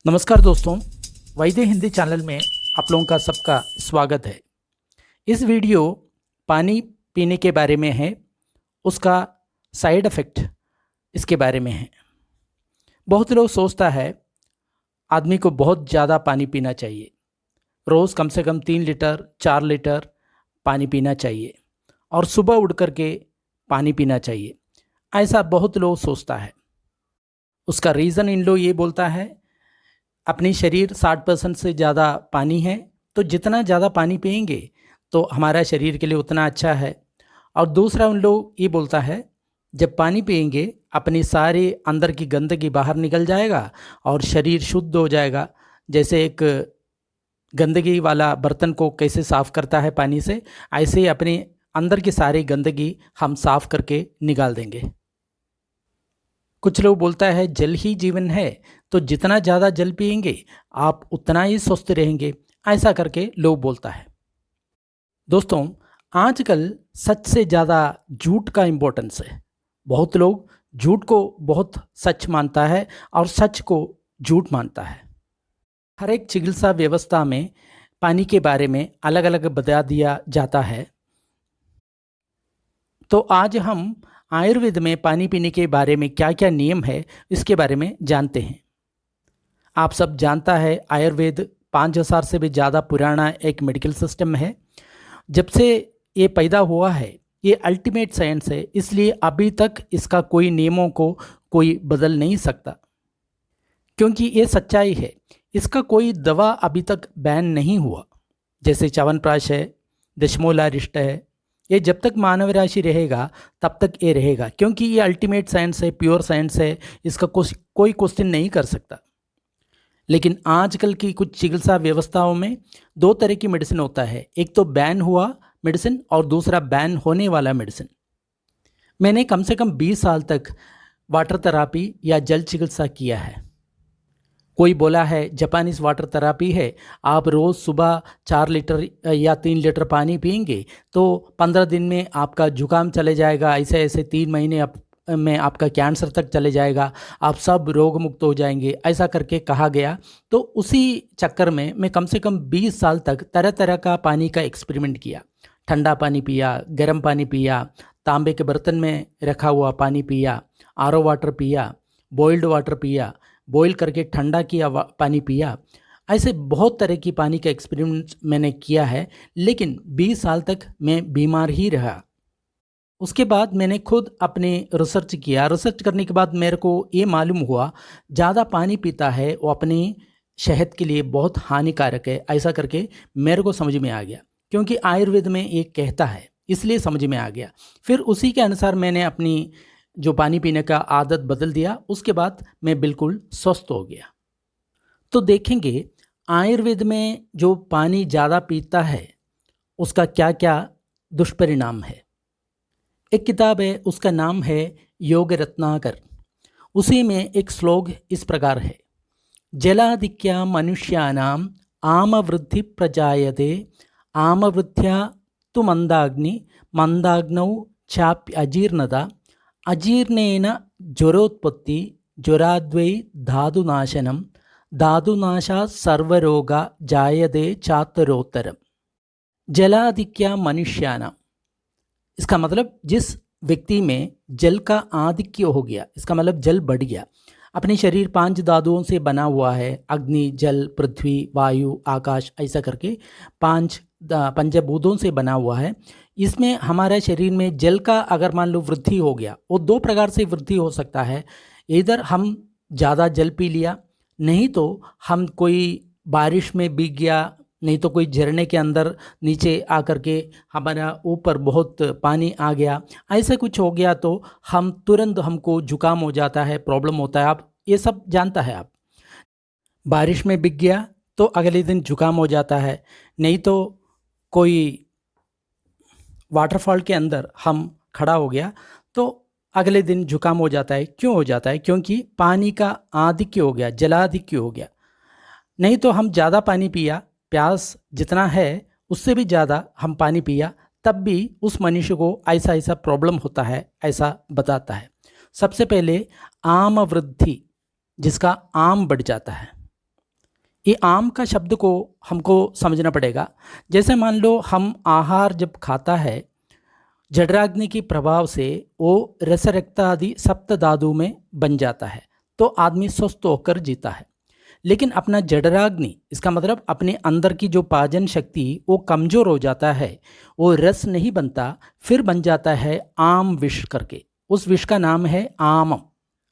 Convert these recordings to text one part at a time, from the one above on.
नमस्कार दोस्तों, वैद्य हिंदी चैनल में आप लोगों का सबका स्वागत है। इस वीडियो पानी पीने के बारे में है, उसका साइड इफ़ेक्ट इसके बारे में है। बहुत लोग सोचता है आदमी को बहुत ज़्यादा पानी पीना चाहिए, रोज़ कम से कम 3 लीटर 4 लीटर पानी पीना चाहिए और सुबह उठ कर के पानी पीना चाहिए, ऐसा बहुत लोग सोचता है। उसका रीज़न इन लोग ये बोलता है अपनी शरीर 60% से ज़्यादा पानी है, तो जितना ज़्यादा पानी पिएंगे तो हमारा शरीर के लिए उतना अच्छा है। और दूसरा उन लोग ये बोलता है जब पानी पिएंगे अपनी सारी अंदर की गंदगी बाहर निकल जाएगा और शरीर शुद्ध हो जाएगा। जैसे एक गंदगी वाला बर्तन को कैसे साफ़ करता है पानी से, ऐसे ही अपने अंदर की सारी गंदगी हम साफ़ करके निकाल देंगे। कुछ लोग बोलता है जल ही जीवन है, तो जितना ज़्यादा जल पिएंगे आप उतना ही स्वस्थ रहेंगे, ऐसा करके लोग बोलता है। दोस्तों, आजकल सच से ज़्यादा झूठ का इम्पोर्टेंस है। बहुत लोग झूठ को बहुत सच मानता है और सच को झूठ मानता है। हर एक चिकित्सा व्यवस्था में पानी के बारे में अलग अलग बता दिया जाता है। तो आज हम आयुर्वेद में पानी पीने के बारे में क्या क्या नियम है इसके बारे में जानते हैं। आप सब जानता है आयुर्वेद 5000 से भी ज़्यादा पुराना एक मेडिकल सिस्टम है। जब से ये पैदा हुआ है ये अल्टीमेट साइंस है, इसलिए अभी तक इसका कोई नियमों को कोई बदल नहीं सकता, क्योंकि ये सच्चाई है। इसका कोई दवा अभी तक बैन नहीं हुआ। जैसे च्यवनप्राश है, दशमूलारिष्ट है, ये जब तक मानव राशि रहेगा तब तक ये रहेगा, क्योंकि ये अल्टीमेट साइंस है, प्योर साइंस है, इसका कोई क्वेश्चन नहीं कर सकता। लेकिन आजकल की कुछ चिकित्सा व्यवस्थाओं में दो तरह की मेडिसिन होता है, एक तो बैन हुआ मेडिसिन और दूसरा बैन होने वाला मेडिसिन। मैंने कम से कम 20 साल तक वाटर थेरापी या जल चिकित्सा किया है। कोई बोला है जापानीज़ वाटर थेरापी है, आप रोज़ सुबह 4 लीटर या 3 लीटर पानी पिएंगे तो 15 दिन में आपका जुकाम चले जाएगा, ऐसे ऐसे 3 महीने में आपका कैंसर तक चले जाएगा, आप सब रोग मुक्त हो जाएंगे, ऐसा करके कहा गया। तो उसी चक्कर में मैं कम से कम 20 साल तक तरह तरह का पानी का एक्सपेरिमेंट किया। ठंडा पानी पिया, गर्म पानी पिया, तांबे के बर्तन में रखा हुआ पानी पिया, आरओ वाटर पिया, बॉइल्ड वाटर पिया, बॉईल करके ठंडा किया पानी पिया। ऐसे बहुत तरह की पानी का एक्सपेरिमेंट मैंने किया है, लेकिन 20 साल तक मैं बीमार ही रहा। उसके बाद मैंने खुद अपने रिसर्च किया। रिसर्च करने के बाद मेरे को ये मालूम हुआ ज़्यादा पानी पीता है वो अपनी सेहत के लिए बहुत हानिकारक है। ऐसा करके मेरे को समझ में आ गया, क्योंकि आयुर्वेद में ये कहता है, इसलिए समझ में आ गया। फिर उसी के अनुसार मैंने अपनी जो पानी पीने का आदत बदल दिया। उसके बाद मैं बिल्कुल स्वस्थ हो गया। तो देखेंगे आयुर्वेद में जो पानी ज़्यादा पीता है उसका क्या क्या दुष्परिणाम है। एक किताब है, उसका नाम है योग रत्नाकर। उसी में एक श्लोक इस प्रकार है, जलाधिक्या मनुष्यानाम आमवृद्धि प्रजायते आमवृद्ध्या तु मंदाग्नि मंदाग्नौ चाप्य अजीर्णता अजीर्णेन ज्वरोत्पत्ति ज्वराद्वै धातुनाशनम धातुनाशात् सर्वरोगा जायते चातरोत्तरम। जलाधिक्या मनुष्यानाम, इसका मतलब जिस व्यक्ति में जल का आधिक्य हो गया, इसका मतलब जल बढ़ गया। अपने शरीर 5 धातुओं से बना हुआ है, अग्नि, जल, पृथ्वी, वायु, आकाश, ऐसा करके 5 पंचभूतों से बना हुआ है। इसमें हमारे शरीर में जल का अगर मान लो वृद्धि हो गया, वो 2 प्रकार से वृद्धि हो सकता है। इधर हम ज़्यादा जल पी लिया, नहीं तो हम कोई बारिश में भीग गया, नहीं तो कोई झरने के अंदर नीचे आकर के हमारा ऊपर बहुत पानी आ गया, ऐसा कुछ हो गया तो हम तुरंत हमको जुकाम हो जाता है, प्रॉब्लम होता है। आप ये सब जानता है। आप बारिश में भीग गया तो अगले दिन जुकाम हो जाता है, नहीं तो कोई वाटरफॉल के अंदर हम खड़ा हो गया तो अगले दिन जुकाम हो जाता है। क्यों हो जाता है? क्योंकि पानी का आधिक्य हो गया, जलाधिक्य हो गया। नहीं तो हम ज़्यादा पानी पिया, प्यास जितना है उससे भी ज़्यादा हम पानी पिया, तब भी उस मनुष्य को ऐसा ऐसा प्रॉब्लम होता है, ऐसा बताता है। सबसे पहले आम वृद्धि, जिसका आम बढ़ जाता है। ये आम का शब्द को हमको समझना पड़ेगा। जैसे मान लो हम आहार जब खाता है, जठराग्नि के प्रभाव से वो रस रक्त आदि सप्त धातु में बन जाता है, तो आदमी स्वस्थ होकर जीता है। लेकिन अपना जठराग्नि, इसका मतलब अपने अंदर की जो पाचन शक्ति वो कमज़ोर हो जाता है, वो रस नहीं बनता, फिर बन जाता है आम विष करके। उस विष का नाम है आमम,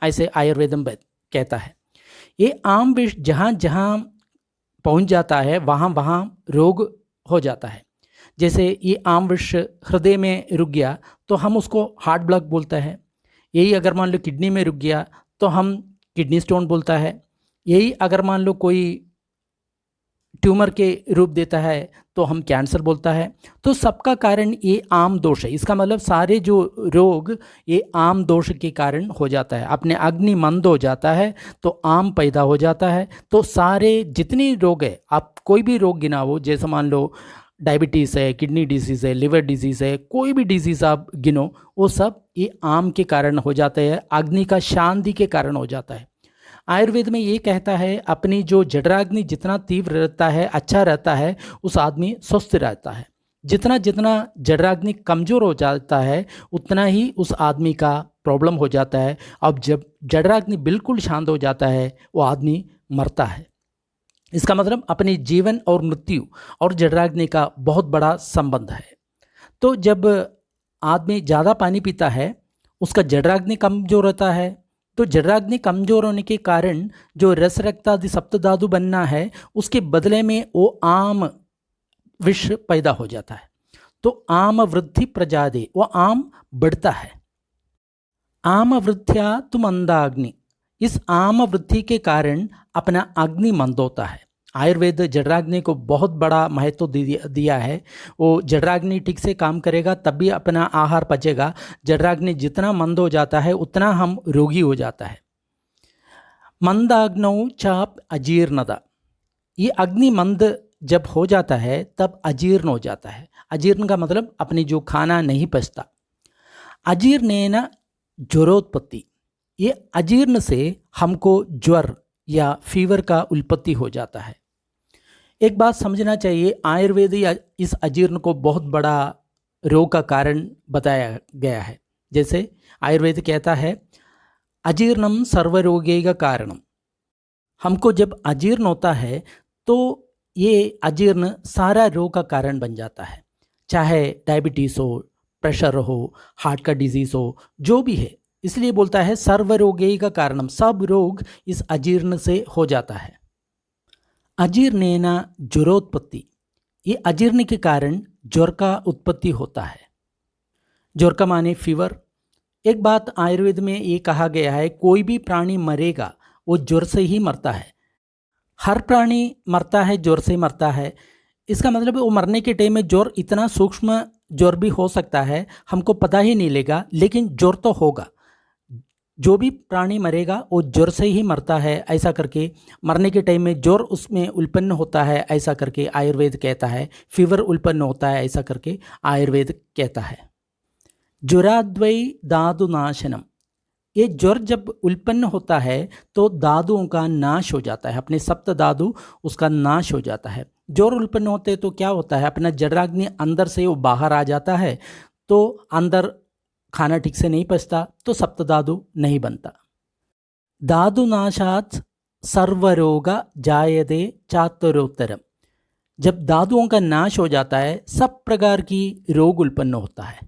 ऐसे आयुर्वेदम कहता है। ये आम विष जहाँ जहाँ पहुँच जाता है वहाँ वहाँ रोग हो जाता है। जैसे ये आम विष हृदय में रुक गया तो हम उसको हार्ट ब्लॉक बोलता है। यही अगर मान लो किडनी में रुक गया तो हम किडनी स्टोन बोलता है। यही अगर मान लो कोई ट्यूमर के रूप देता है तो हम कैंसर बोलता है। तो सबका कारण ये आम दोष है। इसका मतलब सारे जो रोग ये आम दोष के कारण हो जाता है। अपने अग्नि मंद हो जाता है तो आम पैदा हो जाता है। तो सारे जितनी रोग है, आप कोई भी रोग गिनाओ, जैसे मान लो डायबिटीज़ है, किडनी डिजीज़ है, लिवर डिजीज़ है, कोई भी डिजीज़ आप गिनो, वो सब ये आम के कारण हो जाते हैं, अग्नि का शांति के कारण हो जाता है। आयुर्वेद में ये कहता है अपनी जो जठराग्नि जितना तीव्र रहता है, अच्छा रहता है, उस आदमी स्वस्थ रहता है। जितना जितना जठराग्नि कमज़ोर हो जाता है उतना ही उस आदमी का प्रॉब्लम हो जाता है। अब जब जठराग्नि बिल्कुल शांत हो जाता है वो आदमी मरता है। इसका मतलब अपने जीवन और मृत्यु और जठराग्नि का बहुत बड़ा संबंध है। तो जब आदमी ज़्यादा पानी पीता है उसका जठराग्नि कमज़ोर होता है। तो जठराग्नि कमज़ोर होने के कारण जो रस रक्त आदि सप्तधातु बनना है उसके बदले में वो आम विष पैदा हो जाता है। तो आम वृद्धि प्रजादे, वो आम बढ़ता है। आम वृद्ध्या तुम मंदाग्नि, इस आम वृद्धि के कारण अपना अग्नि मंद होता है। आयुर्वेद जठराग्नि को बहुत बड़ा महत्व दिया है। वो जठराग्नि ठीक से काम करेगा तब भी अपना आहार पचेगा। जठराग्नि जितना मंद हो जाता है उतना हम रोगी हो जाता है। मंदाग्नौ चाप अजीर्णता, ये अग्नि मंद जब हो जाता है तब अजीर्ण हो जाता है। अजीर्ण का मतलब अपनी जो खाना नहीं पचता। अजीर्णेन ज्वरोत्पत्ति, ये अजीर्ण से हमको ज्वर या फीवर का उत्पत्ति हो जाता है। एक बात समझना चाहिए, आयुर्वेद इस अजीर्ण को बहुत बड़ा रोग का कारण बताया गया है। जैसे आयुर्वेद कहता है अजीर्णम सर्वरोगे का कारणम, हमको जब अजीर्ण होता है तो ये अजीर्ण सारा रोग का कारण बन जाता है। चाहे डायबिटीज़ हो, प्रेशर हो, हार्ट का डिजीज़ हो, जो भी है, इसलिए बोलता है सर्वरोगे का कारणम, सब रोग इस अजीर्ण से हो जाता है। अजीर्णेन ज्वरोत्पत्ति, ये अजीर्ण के कारण ज्वर का उत्पत्ति होता है। ज्वर का माने फीवर। एक बात आयुर्वेद में ये कहा गया है कोई भी प्राणी मरेगा वो ज्वर से ही मरता है। हर प्राणी मरता है, ज्वर से मरता है। इसका मतलब वो मरने के टाइम में ज्वर इतना सूक्ष्म ज्वर भी हो सकता है, हमको पता ही नहीं लेगा, लेकिन ज्वर तो होगा। जो भी प्राणी मरेगा वो ज्वर से ही मरता है, ऐसा करके मरने के टाइम में ज्वर उसमें उत्पन्न होता है, ऐसा करके आयुर्वेद कहता है। फीवर उत्पन्न होता है, ऐसा करके आयुर्वेद कहता है। ज्वराद्वै धातु नाशनम, ये ज्वर जब उत्पन्न होता है तो धातुओं का नाश हो जाता है, अपने सप्त धातु उसका नाश हो जाता है। ज्वर उत्पन्न होते तो क्या होता है, अपना जठराग्नि अंदर से वो बाहर आ जाता है, तो अंदर खाना ठीक से नहीं पचता तो सप्त धातु नहीं बनता। धातु नाशात सर्वरोग जायते चातुरोत्तरम, जब धातुओं का नाश हो जाता है सब प्रकार की रोग उत्पन्न होता है।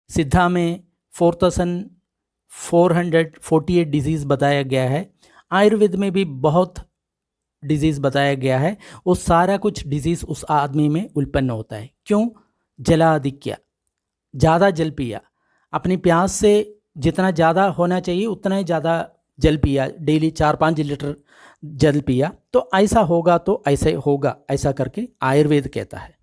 सिद्धा में 4448 डिजीज़ बताया गया है। आयुर्वेद में भी बहुत डिजीज़ बताया गया है। वो सारा कुछ डिजीज़ उस आदमी में उत्पन्न होता है। क्यों? जलाधिक्य, ज़्यादा जल पिया, अपनी प्यास से जितना ज़्यादा होना चाहिए उतना ही ज़्यादा जल पिया, डेली 4-5 लीटर जल पिया, तो ऐसा होगा तो ऐसे होगा, ऐसा करके आयुर्वेद कहता है।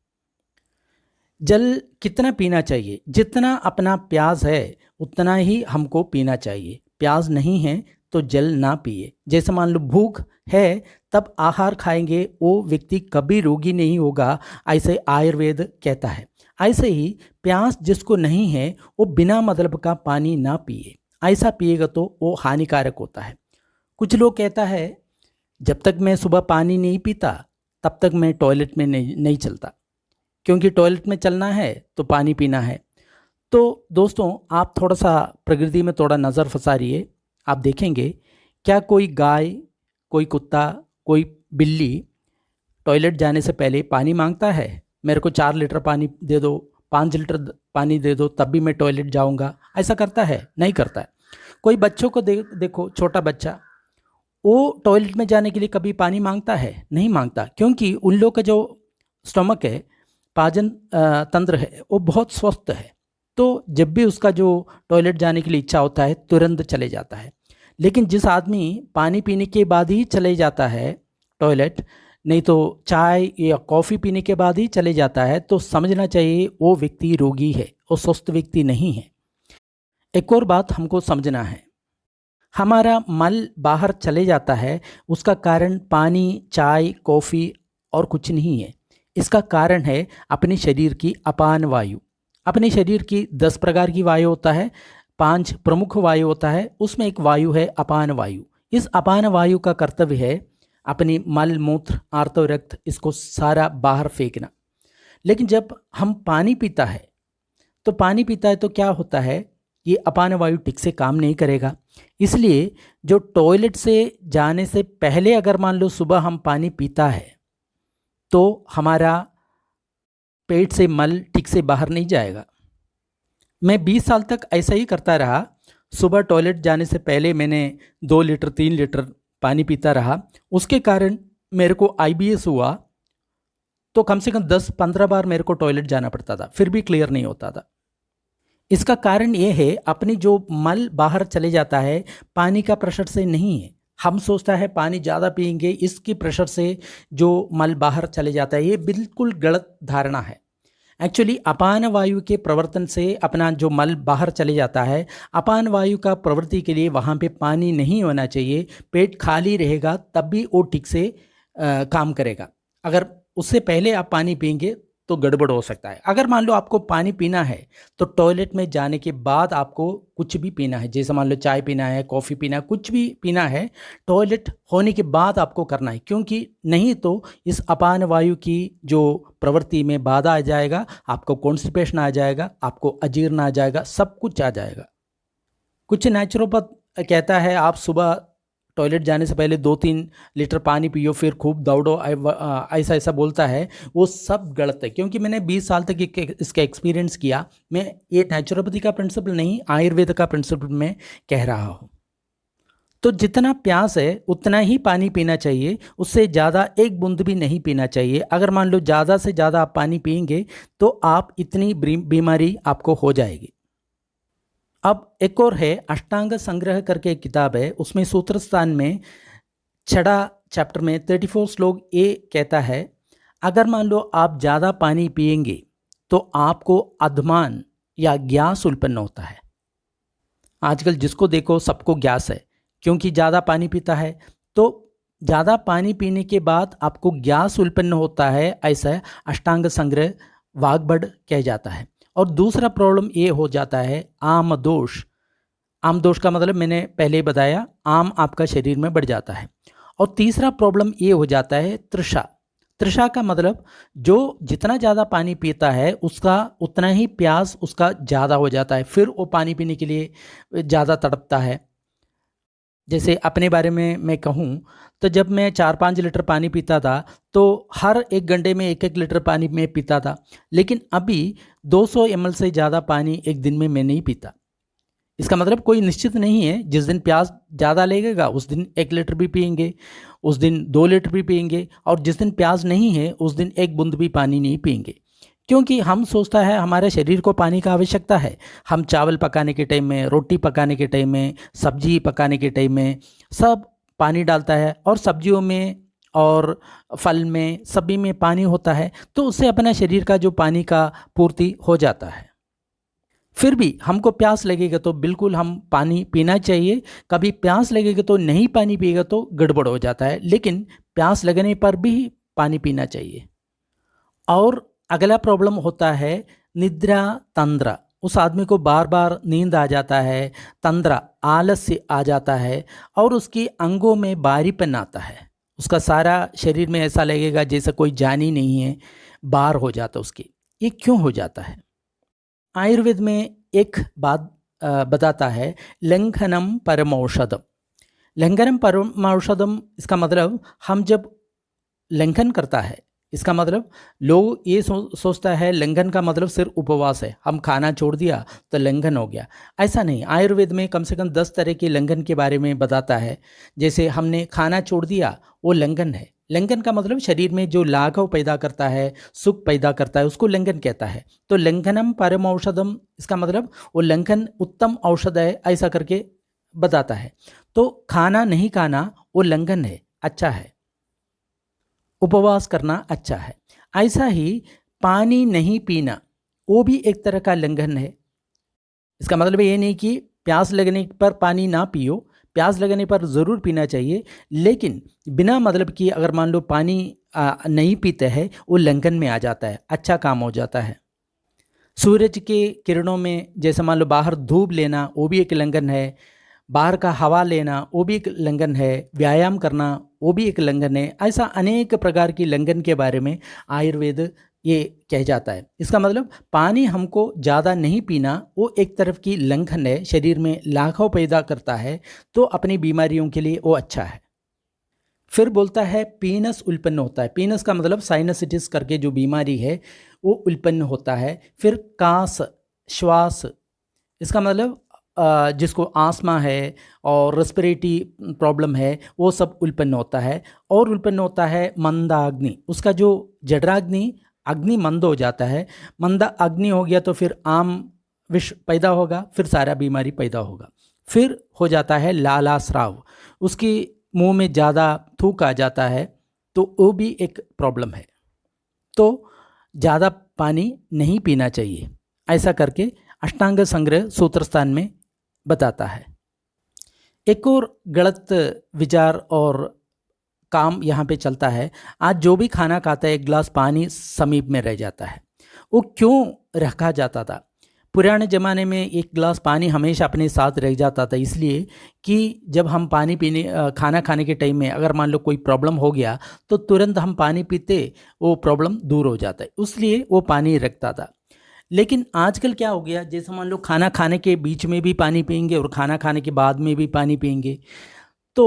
जल कितना पीना चाहिए? जितना अपना प्यास है उतना ही हमको पीना चाहिए। प्यास नहीं है तो जल ना पिए। जैसे मान लो भूख है तब आहार खाएंगे, वो व्यक्ति कभी रोगी नहीं होगा, ऐसे आयुर्वेद कहता है। ऐसे ही प्यास जिसको नहीं है वो बिना मतलब का पानी ना पिए, ऐसा पिएगा तो वो हानिकारक होता है। कुछ लोग कहता है जब तक मैं सुबह पानी नहीं पीता तब तक मैं टॉयलेट में नहीं चलता, क्योंकि टॉयलेट में चलना है तो पानी पीना है। तो दोस्तों, आप थोड़ा-सा प्रकृति में थोड़ा नज़र फँसाइए, आप देखेंगे क्या कोई गाय, कोई कुत्ता, कोई बिल्ली टॉयलेट जाने से पहले पानी माँगता है? मेरे को 4 लीटर पानी दे दो, 5 लीटर पानी दे दो तब भी मैं टॉयलेट जाऊँगा, ऐसा करता है? नहीं करता है। कोई बच्चों को देखो, छोटा बच्चा, वो टॉयलेट में जाने के लिए कभी पानी माँगता है? नहीं माँगता, क्योंकि उन लोगों का जो स्टमक है, पाचन तंत्र है, वो बहुत स्वस्थ है। तो जब भी उसका जो टॉयलेट जाने के लिए इच्छा होता है, तुरंत चले जाता है। लेकिन जिस आदमी पानी पीने के बाद ही चले जाता है टॉयलेट, नहीं तो चाय या कॉफ़ी पीने के बाद ही चले जाता है, तो समझना चाहिए वो व्यक्ति रोगी है, वो स्वस्थ व्यक्ति नहीं है। एक और बात हमको समझना है, हमारा मल बाहर चले जाता है, उसका कारण पानी, चाय, कॉफ़ी और कुछ नहीं है। इसका कारण है अपने शरीर की अपान वायु। अपने शरीर की 10 प्रकार की वायु होता है, 5 प्रमुख वायु होता है, उसमें एक वायु है अपान वायु। इस अपान वायु का कर्तव्य है अपनी मल, मूत्र, आर्तव, रक्त इसको सारा बाहर फेंकना। लेकिन जब हम पानी पीता है, तो पानी पीता है तो क्या होता है, ये अपान वायु ठीक से काम नहीं करेगा। इसलिए जो टॉयलेट से जाने से पहले अगर मान लो सुबह हम पानी पीता है, तो हमारा पेट से मल ठीक से बाहर नहीं जाएगा। मैं 20 साल तक ऐसा ही करता रहा। सुबह टॉयलेट जाने से पहले मैंने 2 लीटर 3 लीटर पानी पीता रहा। उसके कारण मेरे को आईबीएस हुआ, तो कम से कम 10-15 बार मेरे को टॉयलेट जाना पड़ता था, फिर भी क्लियर नहीं होता था। इसका कारण ये है, अपनी जो मल बाहर चले जाता है पानी का प्रेशर से नहीं है। हम सोचता है पानी ज़्यादा पिएंगे इसकी प्रेशर से जो मल बाहर चले जाता है, ये बिल्कुल गलत धारणा है। एक्चुअली अपान वायु के प्रवर्तन से अपना जो मल बाहर चले जाता है, अपान वायु का प्रवृत्ति के लिए वहाँ पे पानी नहीं होना चाहिए। पेट खाली रहेगा तब भी वो ठीक से काम करेगा। अगर उससे पहले आप पानी पिएंगे तो गड़बड़ हो सकता है। अगर मान लो आपको पानी पीना है तो टॉयलेट में जाने के बाद आपको कुछ भी पीना है, जैसे मान लो चाय पीना है, कॉफ़ी पीना है, कुछ भी पीना है, टॉयलेट होने के बाद आपको करना है, क्योंकि नहीं तो इस अपान वायु की जो प्रवृत्ति में बाधा आ जाएगा, आपको कॉन्स्टिपेशन आ जाएगा, आपको अजीर्ण आ जाएगा, सब कुछ आ जाएगा। कुछ नेचुरोपैथ कहता है आप सुबह टॉयलेट जाने से पहले 2-3 लीटर पानी पियो, फिर खूब दौड़ो, ऐसा ऐसा बोलता है। वो सब गलत है, क्योंकि मैंने 20 साल तक इसका एक्सपीरियंस किया। मैं ये नेचुरोपैथी का प्रिंसिपल नहीं, आयुर्वेद का प्रिंसिपल मैं कह रहा हूँ। तो जितना प्यास है उतना ही पानी पीना चाहिए, उससे ज़्यादा एक बूंद भी नहीं पीना चाहिए। अगर मान लो ज़्यादा से ज़्यादा आप पानी पिएंगे तो आप इतनी बीमारी आपको हो जाएगी। अब एक और है, अष्टांग संग्रह करके एक किताब है, उसमें सूत्र स्थान में 6 चैप्टर में 34 श्लोक ये कहता है, अगर मान लो आप ज़्यादा पानी पिएंगे तो आपको अधमान या गैस उत्पन्न होता है। आजकल जिसको देखो सबको गैस है, क्योंकि ज़्यादा पानी पीता है। तो ज़्यादा पानी पीने के बाद आपको गैस उत्पन्न होता है, ऐसा अष्टांग संग्रह वाग्भट कह जाता है। और दूसरा प्रॉब्लम ये हो जाता है आम दोष। आम दोष का मतलब मैंने पहले ही बताया, आम आपका शरीर में बढ़ जाता है। और तीसरा प्रॉब्लम ये हो जाता है तृषा। तृषा का मतलब जो जितना ज़्यादा पानी पीता है उसका उतना ही प्यास उसका ज़्यादा हो जाता है, फिर वो पानी पीने के लिए ज़्यादा तड़पता है। जैसे अपने बारे में मैं कहूँ तो जब मैं 4-5 लीटर पानी पीता था तो हर 1 घंटे में 1-1 लीटर पानी मैं पीता था। लेकिन अभी 200 ml से ज़्यादा पानी एक दिन में मैं नहीं पीता। इसका मतलब कोई निश्चित नहीं है, जिस दिन प्यास ज़्यादा लगेगा उस दिन 1 लीटर भी पिएंगे, उस दिन 2 लीटर भी पिएंगे, और जिस दिन प्यास नहीं है उस दिन 1 बूंद भी पानी नहीं पिएंगे। क्योंकि हम सोचता है हमारे शरीर को पानी का आवश्यकता है। हम चावल पकाने के टाइम में, रोटी पकाने के टाइम में, सब्जी पकाने के टाइम में सब पानी डालता है, और सब्जियों में और फल में सभी में पानी होता है, तो उससे अपना शरीर का जो पानी का पूर्ति हो जाता है। फिर भी हमको प्यास लगेगा तो बिल्कुल हम पानी पीना चाहिए। कभी प्यास लगेगा तो नहीं पानी पिएगा तो गड़बड़ हो जाता है, लेकिन प्यास लगने पर भी पानी पीना चाहिए। और अगला प्रॉब्लम होता है निद्रा तंद्रा। उस आदमी को बार बार नींद आ जाता है, तंद्रा आलस्य आ जाता है, और उसकी अंगों में भारीपन आता है, उसका सारा शरीर में ऐसा लगेगा जैसे कोई जान ही नहीं है, बाहर हो जाता उसकी। ये क्यों हो जाता है? आयुर्वेद में एक बात बताता है, लंघनम परमौषधम। लंघनम परमौषधम, इसका मतलब हम जब लंघन करता है, इसका मतलब लोग ये सोचता है लंघन का मतलब सिर्फ उपवास है, हम खाना छोड़ दिया तो लंघन हो गया। ऐसा नहीं, आयुर्वेद में कम से कम 10 तरह के लंघन के बारे में बताता है। जैसे हमने खाना छोड़ दिया, वो लंघन है। लंघन का मतलब शरीर में जो लाघव पैदा करता है, सुख पैदा करता है, उसको लंघन कहता है। तो लंघनम परम औषधम, इसका मतलब वो लंघन उत्तम औषध है, ऐसा करके बताता है। तो खाना नहीं खाना वो लंघन है, अच्छा है। उपवास करना अच्छा है। ऐसा ही पानी नहीं पीना, वो भी एक तरह का लंघन है। इसका मतलब ये नहीं कि प्यास लगने पर पानी ना पियो, प्यास लगने पर ज़रूर पीना चाहिए, लेकिन बिना मतलब कि अगर मान लो पानी नहीं पीते हैं, वो लंघन में आ जाता है, अच्छा काम हो जाता है। सूरज के किरणों में जैसे मान लो बाहर धूप लेना, वो भी एक लंघन है। बाहर का हवा लेना, वो भी एक लंघन है। व्यायाम करना, वो भी एक लंघन है। ऐसा अनेक प्रकार की लंघन के बारे में आयुर्वेद ये कह जाता है। इसका मतलब पानी हमको ज़्यादा नहीं पीना, वो एक तरफ की लंघन है, शरीर में लाघव पैदा करता है, तो अपनी बीमारियों के लिए वो अच्छा है। फिर बोलता है पीनस उत्पन्न होता है। पीनस का मतलब साइनसिटिस करके जो बीमारी है वो उत्पन्न होता है। फिर कास, श्वास, इसका मतलब जिसको आस्मा है और रेस्पिरेटरी प्रॉब्लम है, वो सब उत्पन्न होता है। और उत्पन्न होता है मंदाग्नि, उसका जो जठराग्नि अग्नि मंद हो जाता है। मंदा अग्नि हो गया तो फिर आम विष पैदा होगा, फिर सारा बीमारी पैदा होगा। फिर हो जाता है लाला स्राव, उसकी मुंह में ज़्यादा थूक आ जाता है, तो वो भी एक प्रॉब्लम है। तो ज़्यादा पानी नहीं पीना चाहिए, ऐसा करके अष्टांग संग्रह सूत्रस्थान में बताता है। एक और गलत विचार और काम यहाँ पे चलता है। आज जो भी खाना खाता है, एक गिलास पानी समीप में रह जाता है। वो क्यों रखा जाता था? पुराने ज़माने में एक गिलास पानी हमेशा अपने साथ रह जाता था, इसलिए कि जब हम पानी पीने खाना खाने के टाइम में अगर मान लो कोई प्रॉब्लम हो गया तो तुरंत हम पानी पीते, वो प्रॉब्लम दूर हो जाता है, इसलिए वो पानी रखता था। लेकिन आजकल क्या हो गया, जैसे मान लो खाना खाने के बीच में भी पानी पिएंगे और खाना खाने के बाद में भी पानी पिएंगे। तो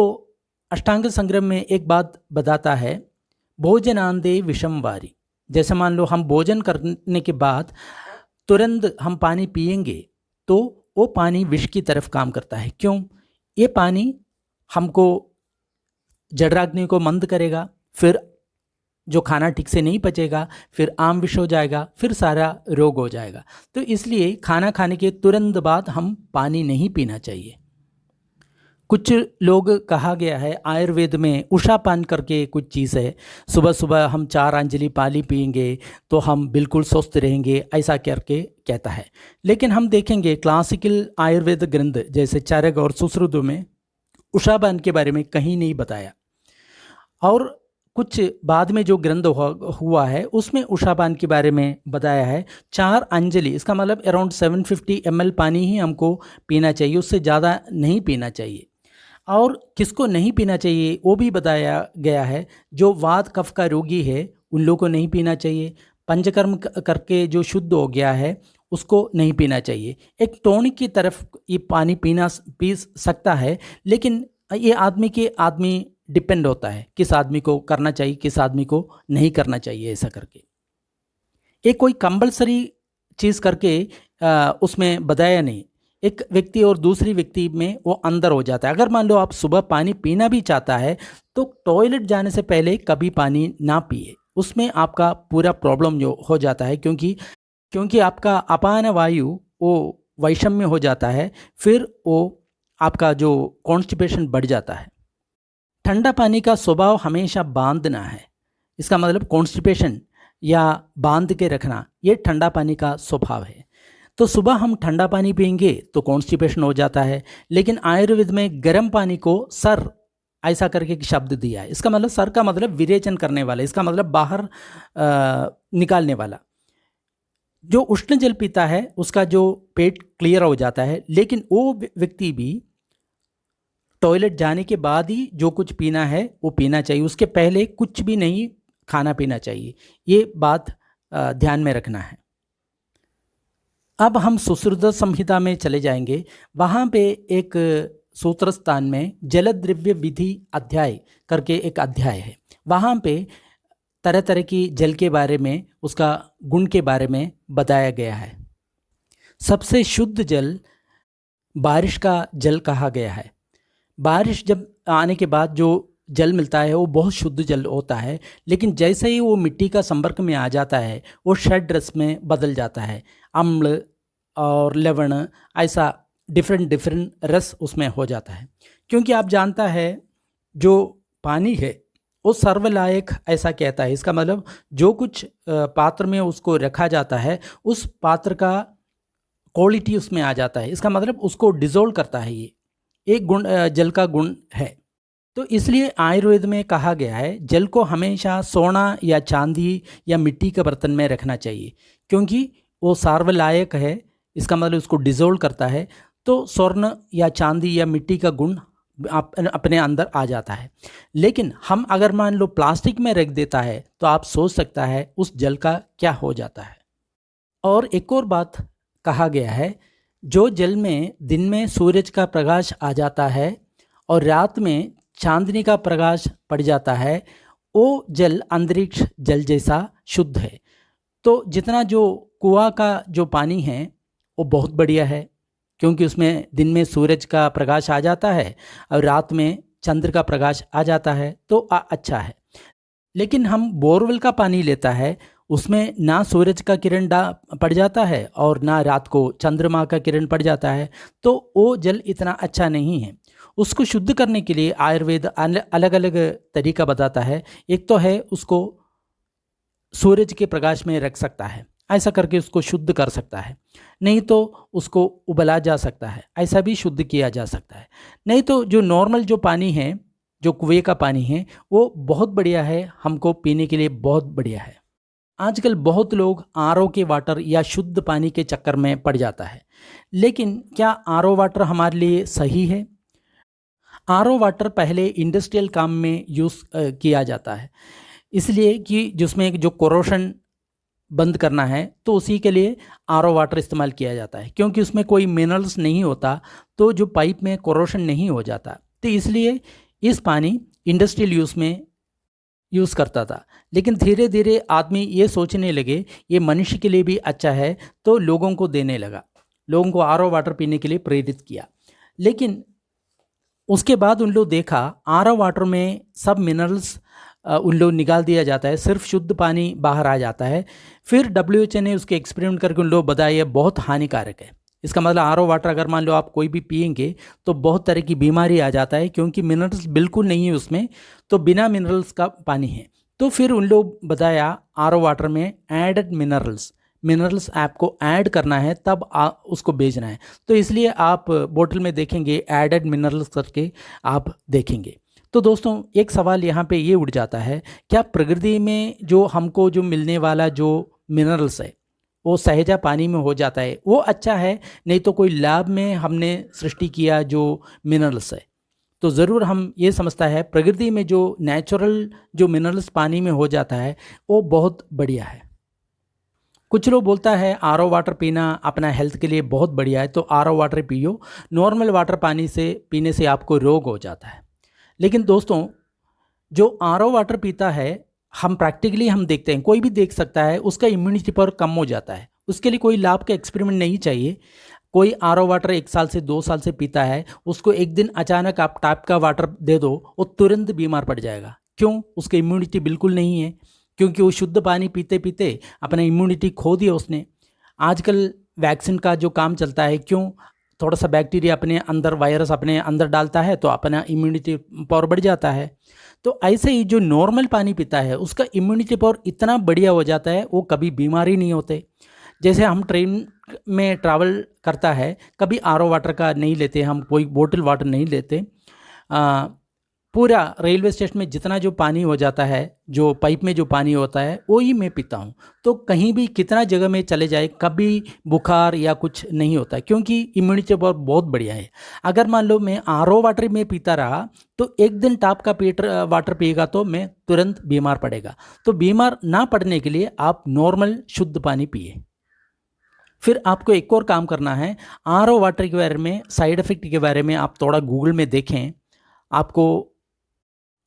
अष्टांग संग्रह में एक बात बताता है, भोजनांदे विषम वारी। जैसे मान लो हम भोजन करने के बाद तुरंत हम पानी पिएंगे तो वो पानी विष की तरफ काम करता है। क्यों? ये पानी हमको जठराग्नि को मंद करेगा, फिर जो खाना ठीक से नहीं पचेगा, फिर आम विष हो जाएगा, फिर सारा रोग हो जाएगा। तो इसलिए खाना खाने के तुरंत बाद हम पानी नहीं पीना चाहिए। कुछ लोग, कहा गया है आयुर्वेद में उषा पान करके कुछ चीज़ है, सुबह सुबह हम 4 अंजलि पानी पिएंगे तो हम बिल्कुल स्वस्थ रहेंगे, ऐसा करके कहता है। लेकिन हम देखेंगे क्लासिकल आयुर्वेद ग्रंथ जैसे चरक और सुश्रुत में उषा पान के बारे में कहीं नहीं बताया। और कुछ बाद में जो ग्रंथ हुआ है उसमें उषापान के बारे में बताया है। 4 अंजलि, इसका मतलब अराउंड 750 ml पानी ही हमको पीना चाहिए, उससे ज़्यादा नहीं पीना चाहिए। और किसको नहीं पीना चाहिए वो भी बताया गया है। जो वात कफ का रोगी है उन लोगों को नहीं पीना चाहिए। पंचकर्म करके जो शुद्ध हो गया है उसको नहीं पीना चाहिए। एक टॉनिक की तरफ ये पानी पी सकता है, लेकिन ये आदमी डिपेंड होता है, किस आदमी को करना चाहिए, किस आदमी को नहीं करना चाहिए, ऐसा करके। एक कोई कंपल्सरी चीज़ करके उसमें बताया नहीं। एक व्यक्ति और दूसरी व्यक्ति में वो अंदर हो जाता है। अगर मान लो आप सुबह पानी पीना भी चाहता है तो टॉयलेट जाने से पहले कभी पानी ना पिए, उसमें आपका पूरा प्रॉब्लम जो हो जाता है, क्योंकि आपका अपान वायु वो वैषम्य हो जाता है, फिर वो आपका जो कॉन्स्टिपेशन बढ़ जाता है। ठंडा पानी का स्वभाव हमेशा बांधना है, इसका मतलब कॉन्स्टिपेशन या बांध के रखना, ये ठंडा पानी का स्वभाव है। तो सुबह हम ठंडा पानी पिएंगे तो कॉन्स्टिपेशन हो जाता है। लेकिन आयुर्वेद में गर्म पानी को सर, ऐसा करके एक शब्द दिया है। इसका मतलब सर का मतलब विरेचन करने वाला, इसका मतलब बाहर निकालने वाला। जो उष्ण जल पीता है उसका जो पेट क्लियर हो जाता है, लेकिन वो व्यक्ति भी टॉयलेट जाने के बाद ही जो कुछ पीना है वो पीना चाहिए, उसके पहले कुछ भी नहीं खाना पीना चाहिए। ये बात ध्यान में रखना है। अब हम सुश्रुत संहिता में चले जाएंगे। वहाँ पे एक सूत्र स्थान में जलद्रव्य विधि अध्याय करके एक अध्याय है। वहाँ पे तरह तरह की जल के बारे में, उसका गुण के बारे में बताया गया है। सबसे शुद्ध जल बारिश का जल कहा गया है। बारिश जब आने के बाद जो जल मिलता है वो बहुत शुद्ध जल होता है, लेकिन जैसे ही वो मिट्टी का संपर्क में आ जाता है वो षड रस में बदल जाता है। अम्ल और लवण, ऐसा डिफरेंट रस उसमें हो जाता है। क्योंकि आप जानता है जो पानी है वो सर्वलायक ऐसा कहता है। इसका मतलब जो कुछ पात्र में उसको रखा जाता है उस पात्र का क्वालिटी उसमें आ जाता है। इसका मतलब उसको डिजोल्व करता है। ये एक गुण जल का गुण है। तो इसलिए आयुर्वेद में कहा गया है जल को हमेशा सोना या चांदी या मिट्टी के बर्तन में रखना चाहिए, क्योंकि वो सार्वलायक है। इसका मतलब उसको डिजोल्व करता है, तो स्वर्ण या चांदी या मिट्टी का गुण अपने अंदर आ जाता है। लेकिन हम अगर मान लो प्लास्टिक में रख देता है तो आप सोच सकता है उस जल का क्या हो जाता है। और एक और बात कहा गया है, जो जल में दिन में सूरज का प्रकाश आ जाता है और रात में चांदनी का प्रकाश पड़ जाता है, वो जल अंतरिक्ष जल जैसा शुद्ध है। तो जितना जो कुआं का जो पानी है वो बहुत बढ़िया है, क्योंकि उसमें दिन में सूरज का प्रकाश आ जाता है और रात में चंद्र का प्रकाश आ जाता है, तो अच्छा है। लेकिन हम बोरवेल का पानी लेता है, उसमें ना सूरज का किरण पड़ जाता है और ना रात को चंद्रमा का किरण पड़ जाता है, तो वो जल इतना अच्छा नहीं है। उसको शुद्ध करने के लिए आयुर्वेद अलग अलग तरीका बताता है। एक तो है उसको सूरज के प्रकाश में रख सकता है, ऐसा करके उसको शुद्ध कर सकता है। नहीं तो उसको उबला जा सकता है, ऐसा भी शुद्ध किया जा सकता है। नहीं तो जो नॉर्मल जो पानी है, जो कुएं का पानी है, वो बहुत बढ़िया है, हमको पीने के लिए बहुत बढ़िया है। आजकल बहुत लोग आरओ के वाटर या शुद्ध पानी के चक्कर में पड़ जाता है। लेकिन क्या आरओ वाटर हमारे लिए सही है? आरओ वाटर पहले इंडस्ट्रियल काम में यूज़ किया जाता है, इसलिए कि जिसमें जो कोरोशन बंद करना है तो उसी के लिए आरओ वाटर इस्तेमाल किया जाता है, क्योंकि उसमें कोई मिनरल्स नहीं होता, तो जो पाइप में कोरोशन नहीं हो जाता। तो इसलिए इस पानी इंडस्ट्रियल यूज़ में यूज़ करता था। लेकिन धीरे धीरे आदमी ये सोचने लगे ये मनुष्य के लिए भी अच्छा है, तो लोगों को देने लगा, लोगों को आरओ वाटर पीने के लिए प्रेरित किया। लेकिन उसके बाद उन लोग देखा आरओ वाटर में सब मिनरल्स उन लोग निकाल दिया जाता है, सिर्फ शुद्ध पानी बाहर आ जाता है। फिर WHO ने उसके एक्सपेरिमेंट करके उन लोग बताया ये बहुत हानिकारक है। इसका मतलब आरओ वाटर अगर मान लो आप कोई भी पिएंगे तो बहुत तरह की बीमारी आ जाता है, क्योंकि मिनरल्स बिल्कुल नहीं है उसमें, तो बिना मिनरल्स का पानी है। तो फिर उन लोग बताया आरओ वाटर में एडेड मिनरल्स आपको ऐड करना है, तब उसको बेचना है। तो इसलिए आप बोतल में देखेंगे एडेड मिनरल्स करके आप देखेंगे। तो दोस्तों एक सवाल यहाँ पे ये उठ जाता है, क्या प्रकृति में जो हमको जो मिलने वाला जो मिनरल्स है वो सहजा पानी में हो जाता है, वो अच्छा है? नहीं तो कोई लैब में हमने सृष्टि किया जो मिनरल्स है? तो ज़रूर हम ये समझता है प्रकृति में जो नेचुरल जो मिनरल्स पानी में हो जाता है वो बहुत बढ़िया है। कुछ लोग बोलता है आरओ वाटर पीना अपना हेल्थ के लिए बहुत बढ़िया है, तो आरओ वाटर पियो, नॉर्मल वाटर पानी से पीने से आपको रोग हो जाता है। लेकिन दोस्तों जो आरओ वाटर पीता है, हम प्रैक्टिकली हम देखते हैं, कोई भी देख सकता है उसका इम्यूनिटी पावर कम हो जाता है। उसके लिए कोई लैब का एक्सपेरिमेंट नहीं चाहिए। कोई आरओ वाटर 1 साल से 2 साल से पीता है, उसको एक दिन अचानक आप टैप का वाटर दे दो, वो तुरंत बीमार पड़ जाएगा। क्यों? उसकी इम्यूनिटी बिल्कुल नहीं है, क्योंकि वो शुद्ध पानी पीते पीते अपना इम्यूनिटी खो दिया उसने। आजकल वैक्सीन का जो काम चलता है, क्यों? थोड़ा सा बैक्टीरिया अपने अंदर, वायरस अपने अंदर डालता है तो अपना इम्यूनिटी पावर बढ़ जाता है। तो ऐसे ही जो नॉर्मल पानी पीता है उसका इम्यूनिटी पावर इतना बढ़िया हो जाता है, वो कभी बीमारी नहीं होते। जैसे हम ट्रेन में ट्रैवल करता है, कभी आरओ वाटर का नहीं लेते हम, कोई बोतल वाटर नहीं लेते। पूरा रेलवे स्टेशन में जितना जो पानी हो जाता है, जो पाइप में जो पानी होता है, वो ही मैं पीता हूँ। तो कहीं भी कितना जगह में चले जाए, कभी बुखार या कुछ नहीं होता है, क्योंकि इम्यूनिटी पावर बहुत बढ़िया है। अगर मान लो मैं आरओ वाटर में पीता रहा तो एक दिन टॉप का वाटर पिएगा तो मैं तुरंत बीमार पड़ेगा। तो बीमार ना पड़ने के लिए आप नॉर्मल शुद्ध पानी पिए। फिर आपको एक और काम करना है, आरओ वाटर के बारे में, साइड इफ़ेक्ट के बारे में आप थोड़ा गूगल में देखें, आपको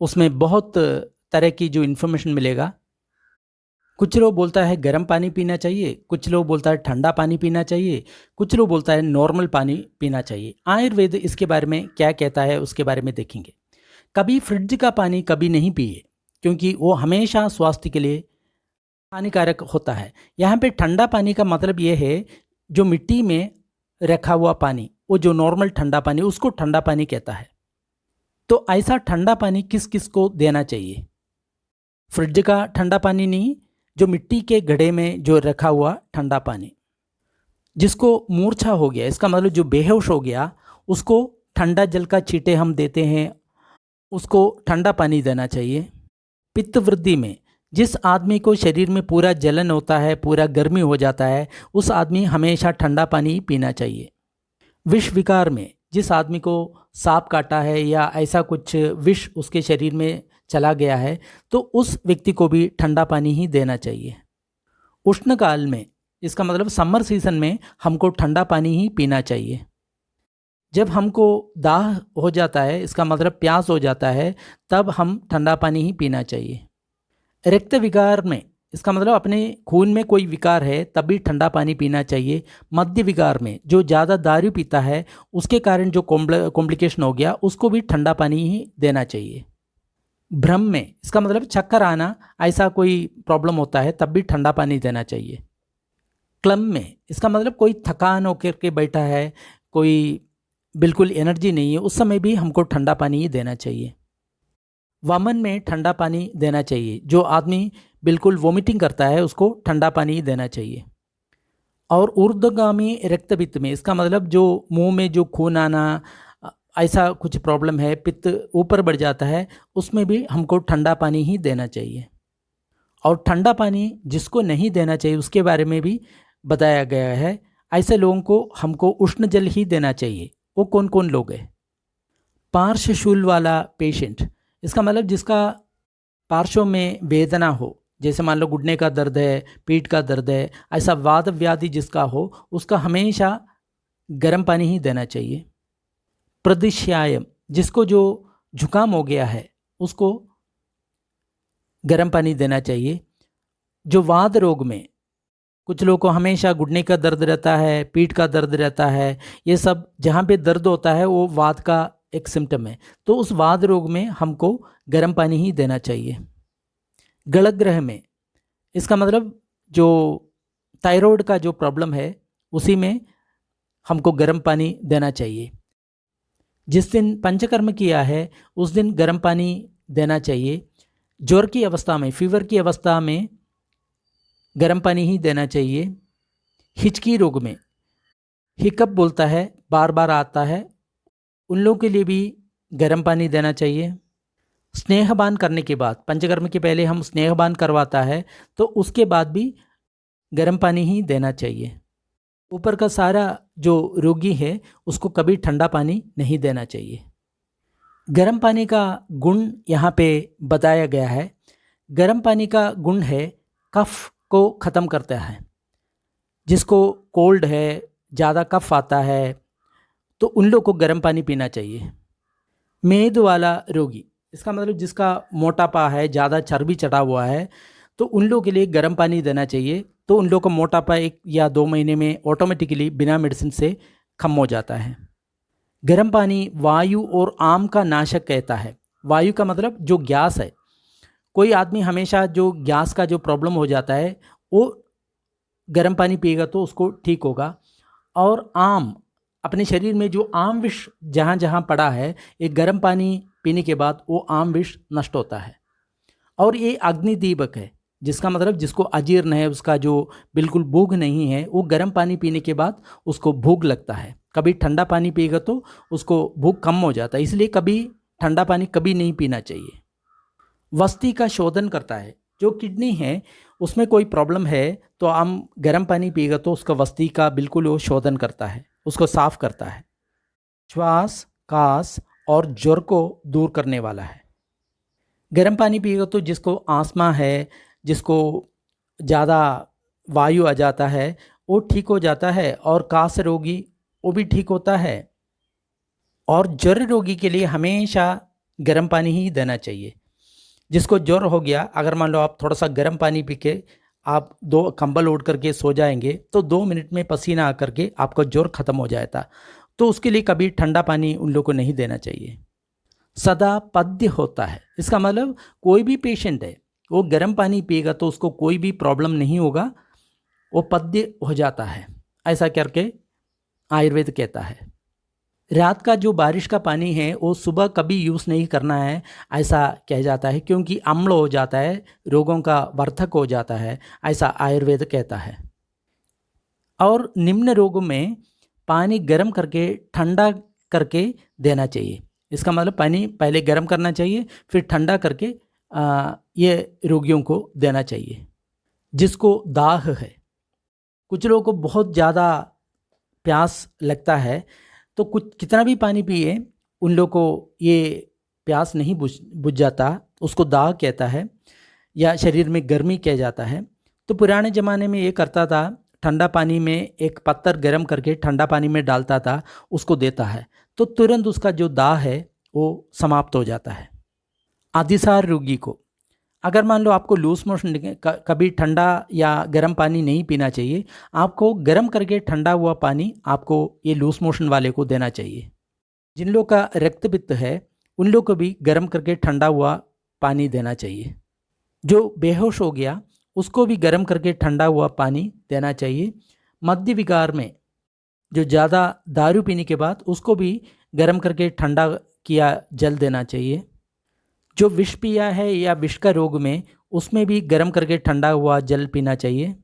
उसमें बहुत तरह की जो इन्फॉर्मेशन मिलेगा। कुछ लोग बोलता है गर्म पानी पीना चाहिए, कुछ लोग बोलता है ठंडा पानी पीना चाहिए, कुछ लोग बोलता है नॉर्मल पानी पीना चाहिए। आयुर्वेद इसके बारे में क्या कहता है उसके बारे में देखेंगे। कभी फ्रिज का पानी कभी नहीं पिए, क्योंकि वो हमेशा स्वास्थ्य के लिए हानिकारक होता है। यहाँ पे ठंडा पानी का मतलब ये है, जो मिट्टी में रखा हुआ पानी, वो जो नॉर्मल ठंडा पानी, उसको ठंडा पानी कहता है। तो ऐसा ठंडा पानी किस किस को देना चाहिए? फ्रिज का ठंडा पानी नहीं, जो मिट्टी के घड़े में जो रखा हुआ ठंडा पानी। जिसको मूर्छा हो गया, इसका मतलब जो बेहोश हो गया, उसको ठंडा जल का छींटे हम देते हैं, उसको ठंडा पानी देना चाहिए। पित्त वृद्धि में जिस आदमी को शरीर में पूरा जलन होता है, पूरा गर्मी हो जाता है, उस आदमी हमेशा ठंडा पानी पीना चाहिए। विष विकार में जिस आदमी को सांप काटा है या ऐसा कुछ विष उसके शरीर में चला गया है, तो उस व्यक्ति को भी ठंडा पानी ही देना चाहिए। उष्ण काल में, इसका मतलब समर सीजन में, हमको ठंडा पानी ही पीना चाहिए। जब हमको दाह हो जाता है, इसका मतलब प्यास हो जाता है, तब हम ठंडा पानी ही पीना चाहिए। रक्त विकार में, इसका मतलब अपने खून में कोई विकार है तभी ठंडा पानी पीना चाहिए। मद्य विकार में, जो ज़्यादा दारू पीता है उसके कारण जो कॉम्प्लिकेशन हो गया, उसको भी ठंडा पानी ही देना चाहिए। भ्रम में, इसका मतलब चक्कर आना, ऐसा कोई प्रॉब्लम होता है तब भी ठंडा पानी देना चाहिए। क्लम में, इसका मतलब कोई थकान होकर के बैठा है, कोई बिल्कुल एनर्जी नहीं है, उस समय भी हमको ठंडा पानी ही देना चाहिए। वामन में ठंडा पानी देना चाहिए, जो आदमी बिल्कुल वोमिटिंग करता है उसको ठंडा पानी ही देना चाहिए। और ऊर्ध्वगामी रक्तपित्त में, इसका मतलब जो मुंह में जो खून आना, ऐसा कुछ प्रॉब्लम है, पित्त ऊपर बढ़ जाता है, उसमें भी हमको ठंडा पानी ही देना चाहिए। और ठंडा पानी जिसको नहीं देना चाहिए उसके बारे में भी बताया गया है। ऐसे लोगों को हमको उष्ण जल ही देना चाहिए। वो कौन कौन लोग हैं? पार्श्वशूल वाला पेशेंट, इसका मतलब जिसका पार्श्व में वेदना हो, जैसे मान लो घुटने का दर्द है, पीठ का दर्द है, ऐसा वात व्याधि जिसका हो, उसका हमेशा गर्म पानी ही देना चाहिए। प्रदिश्यायम, जिसको जो जुकाम हो गया है उसको गर्म पानी देना चाहिए। जो वात रोग में, कुछ लोगों को हमेशा घुटने का दर्द रहता है, पीठ का दर्द रहता है, ये सब जहाँ पे दर्द होता है वो वात का एक सिम्टम है, तो उस वात रोग में हमको गर्म पानी ही देना चाहिए। गलग्रह में, इसका मतलब जो थायराइड का जो प्रॉब्लम है उसी में हमको गर्म पानी देना चाहिए। जिस दिन पंचकर्म किया है उस दिन गर्म पानी देना चाहिए। ज्वर की अवस्था में, फीवर की अवस्था में गर्म पानी ही देना चाहिए। हिचकी रोग में, हिकअप बोलता है, बार बार आता है, उन लोगों के लिए भी गर्म पानी देना चाहिए। स्नेहबान करने के बाद, पंचकर्म के पहले हम स्नेहबान करवाता है, तो उसके बाद भी गर्म पानी ही देना चाहिए। ऊपर का सारा जो रोगी है उसको कभी ठंडा पानी नहीं देना चाहिए। गर्म पानी का गुण यहाँ पे बताया गया है। गर्म पानी का गुण है, कफ को ख़त्म करता है। जिसको कोल्ड है, ज़्यादा कफ आता है, तो उन लोग को गर्म पानी पीना चाहिए। मेद वाला रोगी, इसका मतलब जिसका मोटापा है, ज़्यादा चर्बी चढ़ा हुआ है, तो उन लोगों के लिए गर्म पानी देना चाहिए। तो उन लोगों का मोटापा 1 या 2 महीने में ऑटोमेटिकली बिना मेडिसिन से कम हो जाता है। गर्म पानी वायु और आम का नाशक कहता है। वायु का मतलब जो गैस है, कोई आदमी हमेशा जो गैस का जो प्रॉब्लम हो जाता है वो गर्म पानी पिएगा तो उसको ठीक होगा। और आम, अपने शरीर में जो आम विष जहाँ जहाँ पड़ा है, एक गर्म पानी पीने के बाद वो आम विष नष्ट होता है। और ये अग्निदीपक है, जिसका मतलब जिसको अजीर्ण है, उसका जो बिल्कुल भूख नहीं है, वो गर्म पानी पीने के बाद उसको भूख लगता है। कभी ठंडा पानी पिएगा तो उसको भूख कम हो जाता है। इसलिए कभी ठंडा पानी कभी नहीं पीना चाहिए। वस्ती का शोधन करता है, जो किडनी है उसमें कोई प्रॉब्लम है तो हम गर्म पानी पिएगा तो उसका वस्ती का बिल्कुल वो शोधन करता है, उसको साफ करता है। श्वास, कास और ज्वर को दूर करने वाला है। गर्म पानी पिएगा तो जिसको आस्मा है, जिसको ज़्यादा वायु आ जाता है वो ठीक हो जाता है, और कास रोगी वो भी ठीक होता है। और ज्वर रोगी के लिए हमेशा गर्म पानी ही देना चाहिए। जिसको ज्वर हो गया, अगर मान लो आप थोड़ा सा गर्म पानी पी के आप 2 कंबल ओढ़ करके सो जाएंगे तो 2 मिनट में पसीना आकर के आपका ज्वर खत्म हो जाता। तो उसके लिए कभी ठंडा पानी उन लोगों को नहीं देना चाहिए। सदा पथ्य होता है, इसका मतलब कोई भी पेशेंट है वो गर्म पानी पिएगा तो उसको कोई भी प्रॉब्लम नहीं होगा, वो पथ्य हो जाता है, ऐसा करके आयुर्वेद कहता है। रात का जो बारिश का पानी है वो सुबह कभी यूज़ नहीं करना है, ऐसा कहा जाता है, क्योंकि अम्ल हो जाता है, रोगों का वर्धक हो जाता है, ऐसा आयुर्वेद कहता है। और निम्न रोगों में पानी गर्म करके ठंडा करके देना चाहिए। इसका मतलब पानी पहले गर्म करना चाहिए, फिर ठंडा करके ये रोगियों को देना चाहिए। जिसको दाह है, कुछ लोगों को बहुत ज़्यादा प्यास लगता है तो कुछ कितना भी पानी पिए उन लोगों को ये प्यास नहीं बुझ जाता, उसको दाह कहता है या शरीर में गर्मी कह जाता है। तो पुराने ज़माने में ये करता था, ठंडा पानी में एक पत्थर गर्म करके ठंडा पानी में डालता था, उसको देता है तो तुरंत उसका जो दाह है वो समाप्त हो जाता है। अतिसार रोगी को, अगर मान लो आपको लूज मोशन, कभी ठंडा या गर्म पानी नहीं पीना चाहिए, आपको गर्म करके ठंडा हुआ पानी आपको ये लूज मोशन वाले को देना चाहिए। जिन लोग का रक्त पित्त है उन लोग को भी गर्म करके ठंडा हुआ पानी देना चाहिए। जो बेहोश हो गया उसको भी गर्म करके ठंडा हुआ पानी देना चाहिए। मध्य विकार में जो ज़्यादा दारू पीने के बाद उसको भी गर्म करके ठंडा किया जल देना चाहिए। जो विष पिया है या विष का रोग में, उसमें भी गर्म करके ठंडा हुआ जल पीना चाहिए।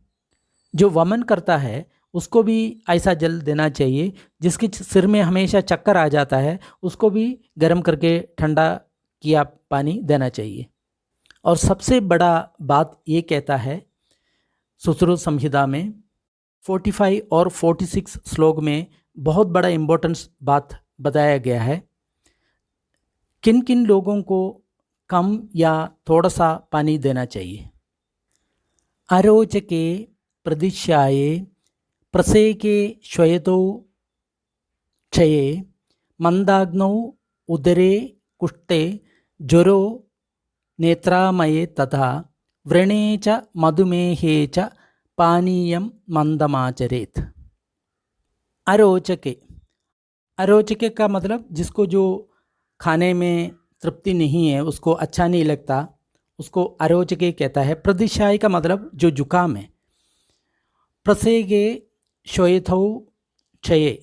जो वमन करता है उसको भी ऐसा जल देना चाहिए। जिसके सिर में हमेशा चक्कर आ जाता है उसको भी गर्म करके ठंडा किया पानी देना चाहिए। और सबसे बड़ा बात ये कहता है सुश्रुत संहिता में 45 और 46 श्लोक में बहुत बड़ा इम्पोर्टेंस बात बताया गया है। किन किन लोगों को कम या थोड़ा सा पानी देना चाहिए। अरोचके प्रदिश्याये प्रसेके श्वयतो क्षये मंदाग्नौ उदरे कुष्ठे ज्वरो नेत्रामये तथा व्रणे च मधुमेहे च पानीयम मंदमाचरेत। अरोचके, अरोचके का मतलब जिसको जो खाने में तृप्ति नहीं है, उसको अच्छा नहीं लगता, उसको अरोचके कहता है। प्रदिशाई का मतलब जो जुकाम है। प्रसेगे श्वेतौ क्षये,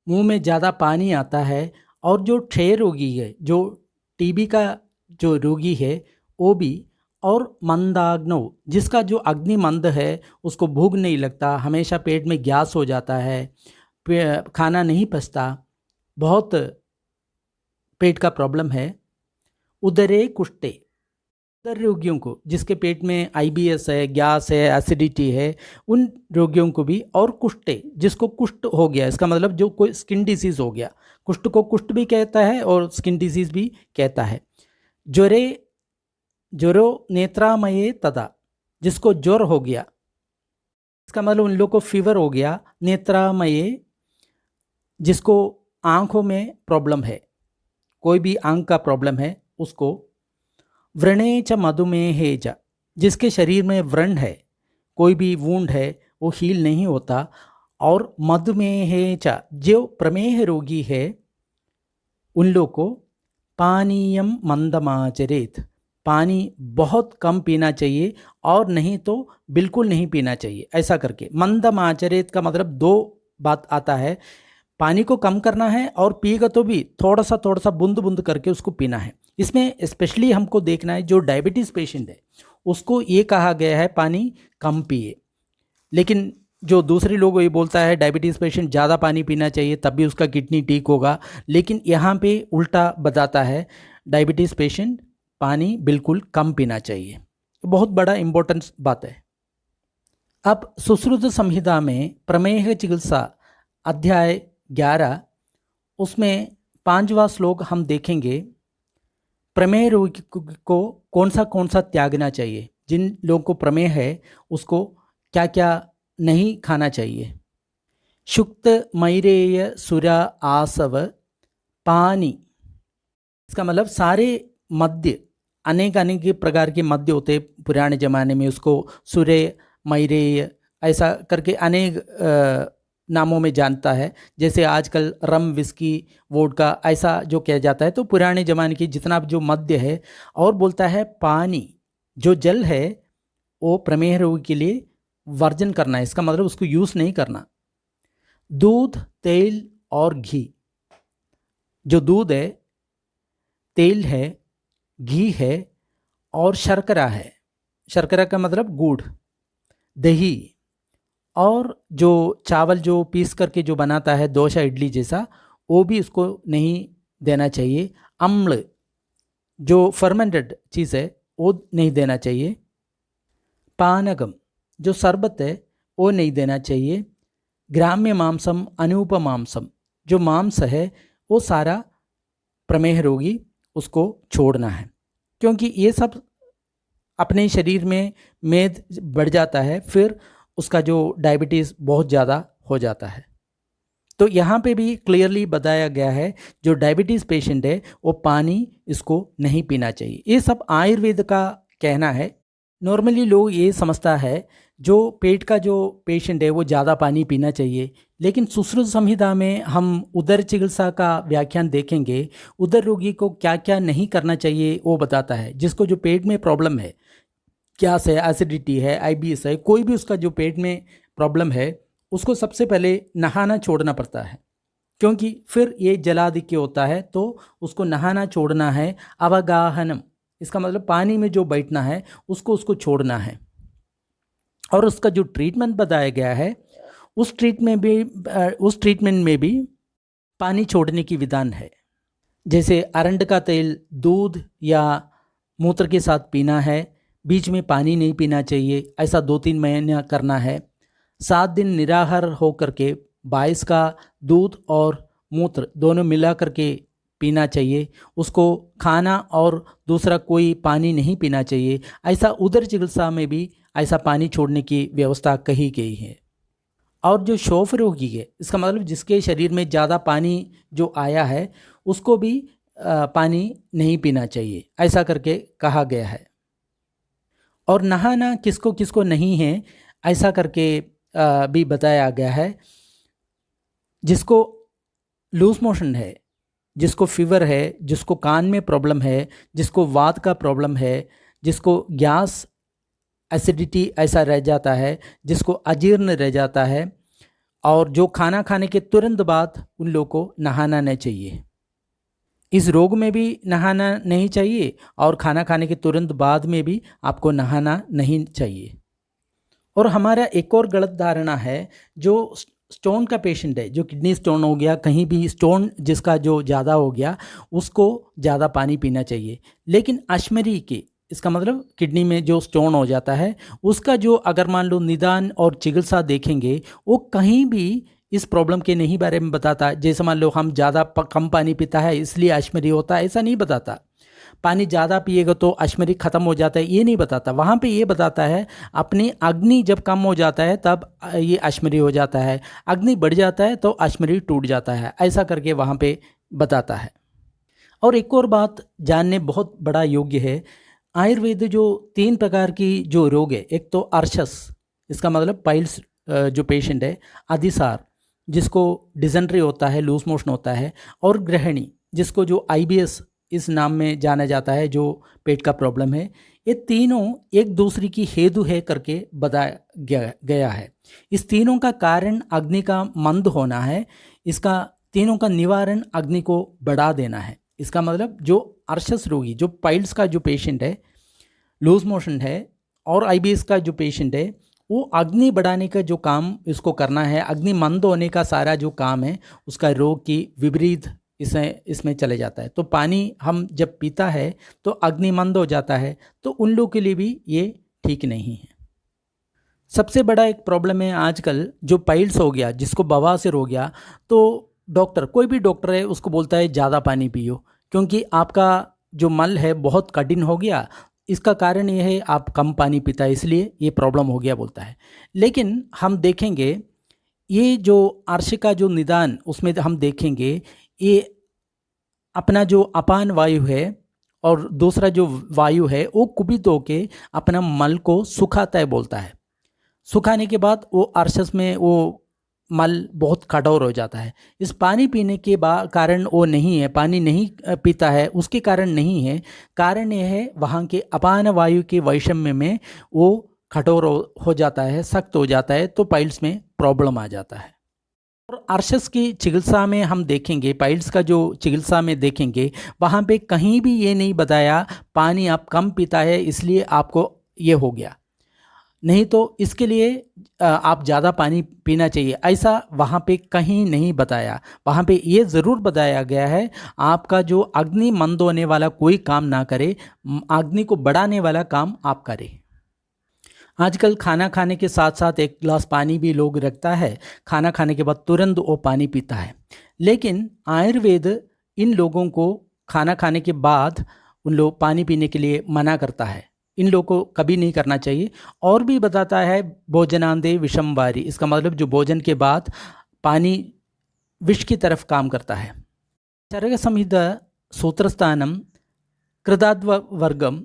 मुंह में ज़्यादा पानी आता है। और जो क्षय रोगी है, जो टीबी का जो रोगी है वो भी। और मंदाग्नौ, जिसका जो अग्नि मंद है, उसको भूख नहीं लगता, हमेशा पेट में गैस हो जाता है, खाना नहीं पचता, बहुत पेट का प्रॉब्लम है। उदरे कुष्ठे, उदर रोगियों को, जिसके पेट में आईबीएस है, गैस है, एसिडिटी है, उन रोगियों को भी। और कुष्ठे, जिसको कुष्ठ हो गया, इसका मतलब जो कोई स्किन डिसीज़ हो गया, कुष्ठ को कुष्ठ भी कहता है और स्किन डिसीज़ भी कहता है। ज्वरो नेत्रामये तथा, जिसको ज्वर हो गया, इसका मतलब उन लोग को फीवर हो गया। नेत्रामये, जिसको आँखों में प्रॉब्लम है, कोई भी आँख का प्रॉब्लम है उसको। व्रणे च मधुमेहे च, जिसके शरीर में व्रण है, कोई भी वूंड है वो हील नहीं होता। और मधुमेहे च, जो प्रमेह रोगी है उन लोग को पानीयम मंदमाचरेत, पानी बहुत कम पीना चाहिए और नहीं तो बिल्कुल नहीं पीना चाहिए, ऐसा करके। मंदमाचरेत का मतलब 2 बात आता है, पानी को कम करना है और पिएगा तो भी थोड़ा सा बूंद बूंद करके उसको पीना है। इसमें स्पेशली हमको देखना है जो डायबिटीज़ पेशेंट है उसको ये कहा गया है पानी कम पिए। लेकिन जो दूसरे लोग ये बोलता है डायबिटीज़ पेशेंट ज़्यादा पानी पीना चाहिए तब भी उसका किडनी ठीक होगा, लेकिन यहाँ पे उल्टा बताता है डायबिटीज़ पेशेंट पानी बिल्कुल कम पीना चाहिए। बहुत बड़ा इम्पोर्टेंस बात है। अब सुश्रुत संहिता में प्रमेह चिकित्सा अध्याय 11 उसमें 5वां श्लोक हम देखेंगे, प्रमेह रोगी को कौन सा त्यागना चाहिए। जिन लोगों को प्रमेह है उसको क्या क्या नहीं खाना चाहिए। शुक्त मैरेय सुरा आसव पानी, इसका मतलब सारे मद्य, अनेक अनेक प्रकार के मद्य होते पुराने ज़माने में, उसको सुरे मैरेय ऐसा करके अनेक नामों में जानता है। जैसे आजकल रम, विस्की, वोडका ऐसा जो किया जाता है, तो पुराने ज़माने की जितना जो मद्य है। और बोलता है पानी, जो जल है वो प्रमेह रोगी के लिए वर्जन करना है, इसका मतलब उसको यूज़ नहीं करना। दूध, तेल और घी, जो दूध है, तेल है, घी है और शर्करा है, शर्करा का मतलब गुड़, दही और जो चावल जो पीस करके जो बनाता है डोसा इडली जैसा, वो भी उसको नहीं देना चाहिए। अम्ल, जो फर्मेंटेड चीज़ है वो नहीं देना चाहिए। पानकम, जो शरबत है वो नहीं देना चाहिए। ग्राम्य मांसम, अनूप मांसम, जो मांस है वो सारा प्रमेह रोगी उसको छोड़ना है, क्योंकि ये सब अपने शरीर में मेद बढ़ जाता है, फिर उसका जो डायबिटीज़ बहुत ज़्यादा हो जाता है। तो यहाँ पे भी क्लियरली बताया गया है जो डायबिटीज़ पेशेंट है वो पानी इसको नहीं पीना चाहिए। ये सब आयुर्वेद का कहना है। नॉर्मली लोग ये समझता है जो पेट का जो पेशेंट है वो ज़्यादा पानी पीना चाहिए, लेकिन सुश्रुत संहिता में हम उदर चिकित्सा का व्याख्यान देखेंगे। उदर रोगी को क्या क्या नहीं करना चाहिए वो बताता है। जिसको जो पेट में प्रॉब्लम है, गैस है, एसिडिटी है, आईबीएस है, कोई भी उसका जो पेट में प्रॉब्लम है, उसको सबसे पहले नहाना छोड़ना पड़ता है, क्योंकि फिर ये जलाधिक्य होता है, तो उसको नहाना छोड़ना है। अवगाहनम, इसका मतलब पानी में जो बैठना है उसको छोड़ना है। और उसका जो ट्रीटमेंट बताया गया है उस ट्रीटमेंट में भी पानी छोड़ने की विधान है। जैसे अरंड का तेल दूध या मूत्र के साथ पीना है, बीच में पानी नहीं पीना चाहिए, ऐसा 2-3 महीना करना है। 7 दिन निराहार हो करके 22 का दूध और मूत्र दोनों मिला करके पीना चाहिए। उसको खाना और दूसरा कोई पानी नहीं पीना चाहिए। ऐसा उदर चिकित्सा में भी ऐसा पानी छोड़ने की व्यवस्था कही गई है। और जो शोफ रोगी है, इसका मतलब जिसके शरीर में ज़्यादा पानी जो आया है उसको भी पानी नहीं पीना चाहिए, ऐसा करके कहा गया है। और नहाना किसको किसको नहीं है ऐसा करके भी बताया गया है। जिसको लूज मोशन है, जिसको फीवर है, जिसको कान में प्रॉब्लम है, जिसको वात का प्रॉब्लम है, जिसको गैस एसिडिटी ऐसा रह जाता है, जिसको अजीर्ण रह जाता है, और जो खाना खाने के तुरंत बाद उन लोगों को नहाना नहीं चाहिए। इस रोग में भी नहाना नहीं चाहिए और खाना खाने के तुरंत बाद में भी आपको नहाना नहीं चाहिए। और हमारा एक और गलत धारणा है, जो स्टोन का पेशेंट है, जो किडनी स्टोन हो गया, कहीं भी स्टोन जिसका जो ज़्यादा हो गया, उसको ज़्यादा पानी पीना चाहिए। लेकिन अश्मरी के, इसका मतलब किडनी में जो स्टोन हो जाता है उसका जो अगर मान लो निदान और चिकित्सा देखेंगे, वो कहीं भी इस प्रॉब्लम के नहीं बारे में बताता। जैसे मान लो हम ज़्यादा कम पानी पीता है इसलिए अश्मरी होता है, ऐसा नहीं बताता। पानी ज़्यादा पिएगा तो अश्मरी खत्म हो जाता है, ये नहीं बताता। वहाँ पे ये बताता है अपनी अग्नि जब कम हो जाता है तब ये अश्मरी हो जाता है, अग्नि बढ़ जाता है तो अश्मरी टूट जाता है, ऐसा करके वहाँ पे बताता है। और एक और बात जानने बहुत बड़ा योग्य है, आयुर्वेद जो 3 प्रकार की जो रोग है, एक तो अर्शस, इसका मतलब पाइल्स जो पेशेंट है, अतिसार जिसको डिजेंट्री होता है, लूज मोशन होता है, और गृहिणी जिसको जो आईबीएस इस नाम में जाना जाता है, जो पेट का प्रॉब्लम है, ये तीनों एक दूसरे की हेतु है करके बताया गया है। इस तीनों का कारण अग्नि का मंद होना है, इसका तीनों का निवारण अग्नि को बढ़ा देना है। इसका मतलब जो अर्शस रोगी, जो पाइल्स का जो पेशेंट है, लूज मोशन है और आईबीएस का जो पेशेंट है, वो अग्नि बढ़ाने का जो काम इसको करना है, अग्नि मंद होने का सारा जो काम है उसका रोग की विपरीत इसमें चले जाता है। तो पानी हम जब पीता है तो अग्नि मंद हो जाता है, तो उन लोगों के लिए भी ये ठीक नहीं है। सबसे बड़ा एक प्रॉब्लम है आजकल जो पाइल्स हो गया, जिसको बवासीर हो गया, तो डॉक्टर, कोई भी डॉक्टर है उसको बोलता है ज़्यादा पानी पियो, क्योंकि आपका जो मल है बहुत कठिन हो गया, इसका कारण ये है आप कम पानी पीता है, इसलिए ये प्रॉब्लम हो गया बोलता है। लेकिन हम देखेंगे ये जो आर्श का जो निदान उसमें हम देखेंगे, ये अपना जो अपान वायु है और दूसरा जो वायु है वो कुपित होके अपना मल को सुखाता है बोलता है। सुखाने के बाद वो अर्शस में वो मल बहुत कठोर हो जाता है। इस पानी पीने के कारण वो नहीं है, पानी नहीं पीता है उसके कारण नहीं है, कारण ये है वहाँ के अपान वायु के वैषम्य में वो कठोर हो जाता है, सख्त हो जाता है, तो पाइल्स में प्रॉब्लम आ जाता है। और अर्शस की चिकित्सा में हम देखेंगे, पाइल्स का जो चिकित्सा में देखेंगे, वहाँ पे कहीं भी ये नहीं बताया पानी आप कम पीता है इसलिए आपको ये हो गया, नहीं तो इसके लिए आप ज़्यादा पानी पीना चाहिए, ऐसा वहाँ पे कहीं नहीं बताया। वहाँ पे ये ज़रूर बताया गया है आपका जो अग्नि मंद होने वाला कोई काम ना करे, अग्नि को बढ़ाने वाला काम आप करें। आजकल खाना खाने के साथ साथ एक गिलास पानी भी लोग रखता है, खाना खाने के बाद तुरंत वो पानी पीता है। लेकिन आयुर्वेद इन लोगों को खाना खाने के बाद उन लोग पानी पीने के लिए मना करता है, इन लोगों को कभी नहीं करना चाहिए। और भी बताता है भोजनांदे विषमवारी, इसका मतलब जो भोजन के बाद पानी विष की तरफ काम करता है। चरक संहिता सूत्रस्थानम कृदाद्व वर्गम,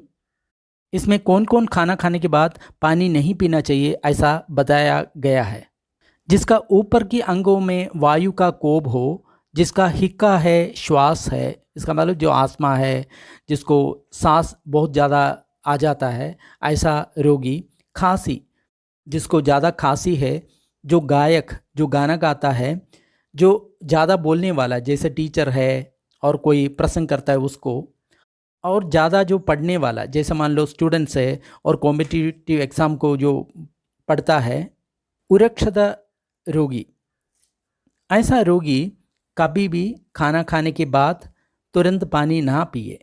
इसमें कौन कौन खाना खाने के बाद पानी नहीं पीना चाहिए ऐसा बताया गया है। जिसका ऊपर की अंगों में वायु का कोब हो, जिसका हिक्का है, श्वास है, इसका मतलब जो आस्मा है, जिसको सांस बहुत ज़्यादा आ जाता है ऐसा रोगी, खांसी, जिसको ज़्यादा खांसी है, जो गायक जो गाना गाता है, जो ज़्यादा बोलने वाला जैसे टीचर है और कोई प्रसंग करता है उसको, और ज़्यादा जो पढ़ने वाला जैसे मान लो स्टूडेंट्स है और कॉम्पिटिटिव एग्ज़ाम को जो पढ़ता है, उरक्षित रोगी, ऐसा रोगी कभी भी खाना खाने के बाद तुरंत पानी ना पिए।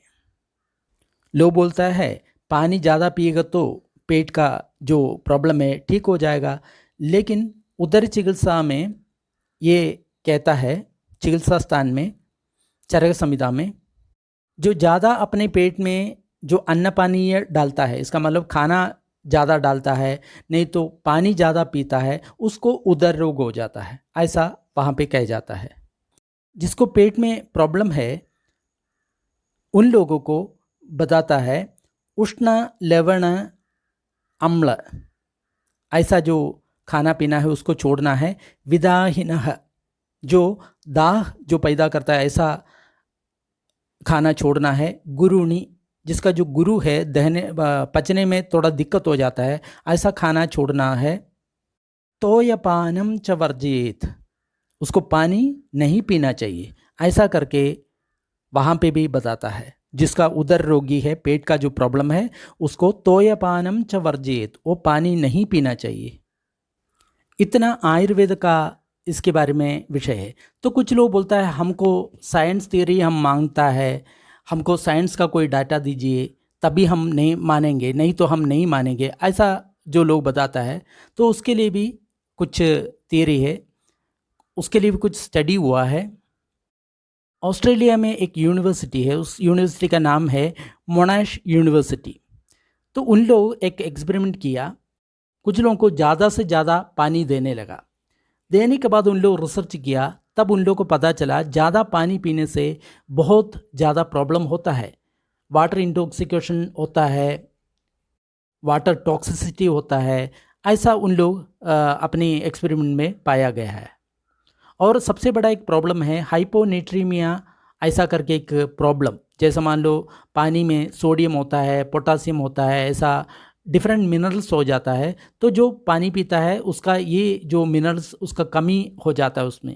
लोग बोलता है पानी ज़्यादा पिएगा तो पेट का जो प्रॉब्लम है ठीक हो जाएगा, लेकिन उदर चिकित्सा में ये कहता है, चिकित्सा स्थान में चरक संहिता में, जो ज़्यादा अपने पेट में जो अन्न पानी डालता है, इसका मतलब खाना ज़्यादा डालता है नहीं तो पानी ज़्यादा पीता है, उसको उदर रोग हो जाता है, ऐसा वहाँ पे कह जाता है। जिसको पेट में प्रॉब्लम है उन लोगों को बताता है उष्ण लवण अम्ल, ऐसा जो खाना पीना है उसको छोड़ना है। विदाहिनः, जो दाह जो पैदा करता है ऐसा खाना छोड़ना है। गुरुणी, जिसका जो गुरु है दहने पचने में थोड़ा दिक्कत हो जाता है, ऐसा खाना छोड़ना है। तोयपानम च वर्जित, उसको पानी नहीं पीना चाहिए, ऐसा करके वहाँ पे भी बताता है। जिसका उदर रोगी है, पेट का जो प्रॉब्लम है, उसको तोयपानम च वर्जित, वो पानी नहीं पीना चाहिए। इतना आयुर्वेद का इसके बारे में विषय है। तो कुछ लोग बोलता है हमको साइंस थ्योरी हम मांगता है, हमको साइंस का कोई डाटा दीजिए तभी हम नहीं मानेंगे, नहीं तो हम नहीं मानेंगे, ऐसा जो लोग बताता है। तो उसके लिए भी कुछ थ्योरी है, उसके लिए भी कुछ स्टडी हुआ है। ऑस्ट्रेलिया में एक यूनिवर्सिटी है, उस यूनिवर्सिटी का नाम है मोनाश यूनिवर्सिटी। तो उन लोग एक एक्सपेरिमेंट किया, कुछ लोगों को ज़्यादा से ज़्यादा पानी देने लगा। देने के बाद उन लोग रिसर्च किया, तब उन लोगों को पता चला ज़्यादा पानी पीने से बहुत ज़्यादा प्रॉब्लम होता है। वाटर इंटॉक्सिकेशन होता है, वाटर टॉक्सिसिटी होता है, ऐसा उन लोग अपनी एक्सपेरिमेंट में पाया गया है। और सबसे बड़ा एक प्रॉब्लम है हाइपोनेट्रीमिया, ऐसा करके एक प्रॉब्लम, जैसे मान लो पानी में सोडियम होता है, पोटासियम होता है, ऐसा डिफरेंट मिनरल्स हो जाता है। तो जो पानी पीता है उसका ये जो मिनरल्स उसका कमी हो जाता है उसमें।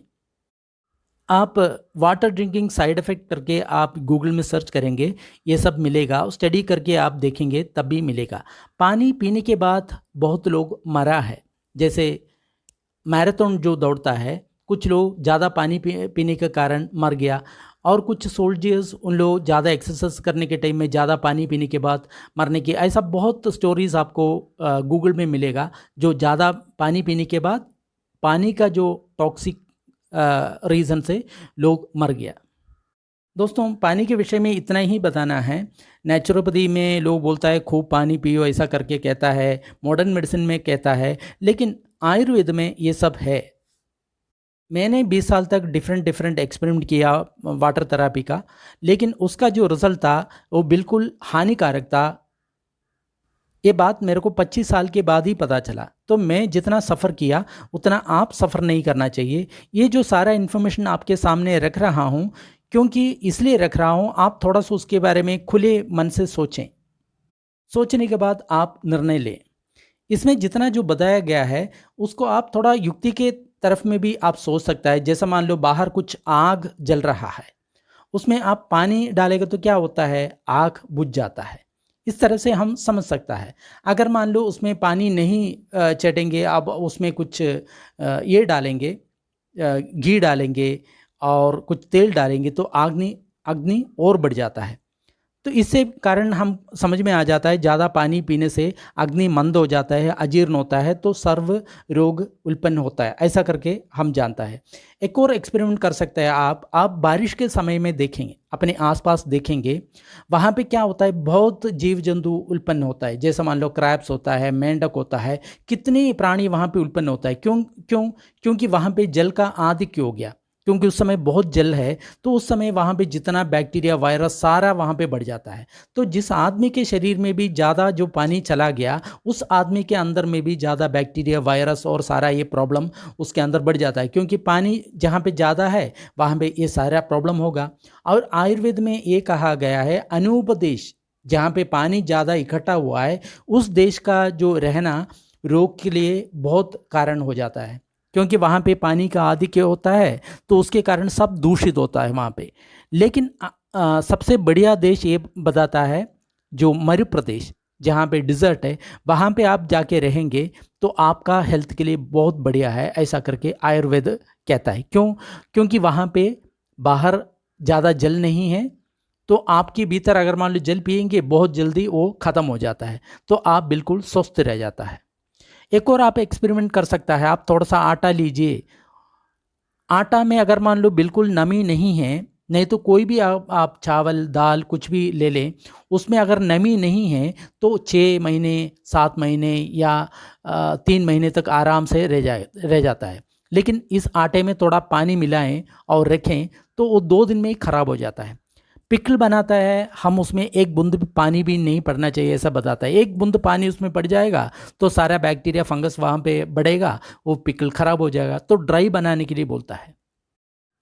आप वाटर ड्रिंकिंग साइड इफ़ेक्ट करके आप गूगल में सर्च करेंगे, ये सब मिलेगा, स्टडी करके आप देखेंगे तब भी मिलेगा। पानी पीने के बाद बहुत लोग मरा है, जैसे मैराथन जो दौड़ता है, कुछ लोग ज़्यादा पानी पीने के कारण मर गया, और कुछ सोल्जर्स उन लोग ज़्यादा एक्सरसाइज करने के टाइम में ज़्यादा पानी पीने के बाद मरने की, ऐसा बहुत स्टोरीज़ आपको गूगल में मिलेगा, जो ज़्यादा पानी पीने के बाद पानी का जो टॉक्सिक रीज़न से लोग मर गया। दोस्तों, पानी के विषय में इतना ही बताना है। नेचुरोपैथी में लोग बोलता है खूब पानी पियो, ऐसा करके कहता है, मॉडर्न मेडिसिन में कहता है, लेकिन आयुर्वेद में ये सब है। मैंने 20 साल तक डिफरेंट एक्सपेरिमेंट किया वाटर थेरेपी का, लेकिन उसका जो रिज़ल्ट था वो बिल्कुल हानिकारक था। ये बात मेरे को 25 साल के बाद ही पता चला। तो मैं जितना सफ़र किया उतना आप सफ़र नहीं करना चाहिए। ये जो सारा इन्फॉर्मेशन आपके सामने रख रहा हूँ, क्योंकि इसलिए रख रहा हूँ, आप थोड़ा सा उसके बारे में खुले मन से सोचें। सोचने के बाद आप निर्णय लें। इसमें जितना जो बताया गया है उसको आप थोड़ा युक्ति के तरफ में भी आप सोच सकता है। जैसा मान लो बाहर कुछ आग जल रहा है, उसमें आप पानी डालेंगे तो क्या होता है, आग बुझ जाता है। इस तरह से हम समझ सकता है। अगर मान लो उसमें पानी नहीं चटेंगे, आप उसमें कुछ ये डालेंगे, घी डालेंगे और कुछ तेल डालेंगे तो अग्नि अग्नि और बढ़ जाता है। तो इससे कारण हम समझ में आ जाता है, ज़्यादा पानी पीने से अग्नि मंद हो जाता है, अजीर्ण होता है, तो सर्व रोग उत्पन्न होता है, ऐसा करके हम जानता है। एक और एक्सपेरिमेंट कर सकते हैं आप बारिश के समय में देखेंगे, अपने आसपास देखेंगे, वहाँ पे क्या होता है, बहुत जीव जंतु उत्पन्न होता है। जैसा मान लो क्रैब्स होता है, मेंढक होता है, कितने प्राणी वहाँ पे उत्पन्न होता है। क्यों क्यों क्योंकि वहाँ पे जल का आधिक्य हो गया, क्योंकि उस समय बहुत जल है, तो उस समय वहाँ पे जितना बैक्टीरिया वायरस सारा वहाँ पे बढ़ जाता है। तो जिस आदमी के शरीर में भी ज़्यादा जो पानी चला गया, उस आदमी के अंदर में भी ज़्यादा बैक्टीरिया वायरस और सारा ये प्रॉब्लम उसके अंदर बढ़ जाता है, क्योंकि पानी जहाँ पे ज़्यादा है वहाँ पे ये सारा प्रॉब्लम होगा। और आयुर्वेद में ये कहा गया है, अनुपदेश, जहाँ पे पानी ज़्यादा इकट्ठा हुआ है उस देश का जो रहना रोग के लिए बहुत कारण हो जाता है, क्योंकि वहाँ पे पानी का आधिक्य होता है, तो उसके कारण सब दूषित होता है वहाँ पे। लेकिन सबसे बढ़िया देश ये बताता है, जो मध्य प्रदेश, जहाँ पे डिज़र्ट है, वहाँ पे आप जाके रहेंगे तो आपका हेल्थ के लिए बहुत बढ़िया है, ऐसा करके आयुर्वेद कहता है। क्यों? क्योंकि वहाँ पे बाहर ज़्यादा जल नहीं है, तो आपके भीतर अगर मान लो जल पिएंगे बहुत जल्दी वो ख़त्म हो जाता है, तो आप बिल्कुल स्वस्थ रह जाता है। एक और आप एक्सपेरिमेंट कर सकता है, आप थोड़ा सा आटा लीजिए, आटा में अगर मान लो बिल्कुल नमी नहीं है, नहीं तो कोई भी आप चावल दाल कुछ भी ले लें, उसमें अगर नमी नहीं है तो 6 महीने 7 महीने या 3 महीने तक आराम से रह जाता है। लेकिन इस आटे में थोड़ा पानी मिलाएं और रखें तो वो 2 दिन में ही ख़राब हो जाता है। पिकल बनाता है, हम उसमें एक बूंद भी पानी भी नहीं पड़ना चाहिए, ऐसा बताता है। एक बूंद पानी उसमें पड़ जाएगा तो सारा बैक्टीरिया फंगस वहाँ पे बढ़ेगा, वो पिकल ख़राब हो जाएगा। तो ड्राई बनाने के लिए बोलता है।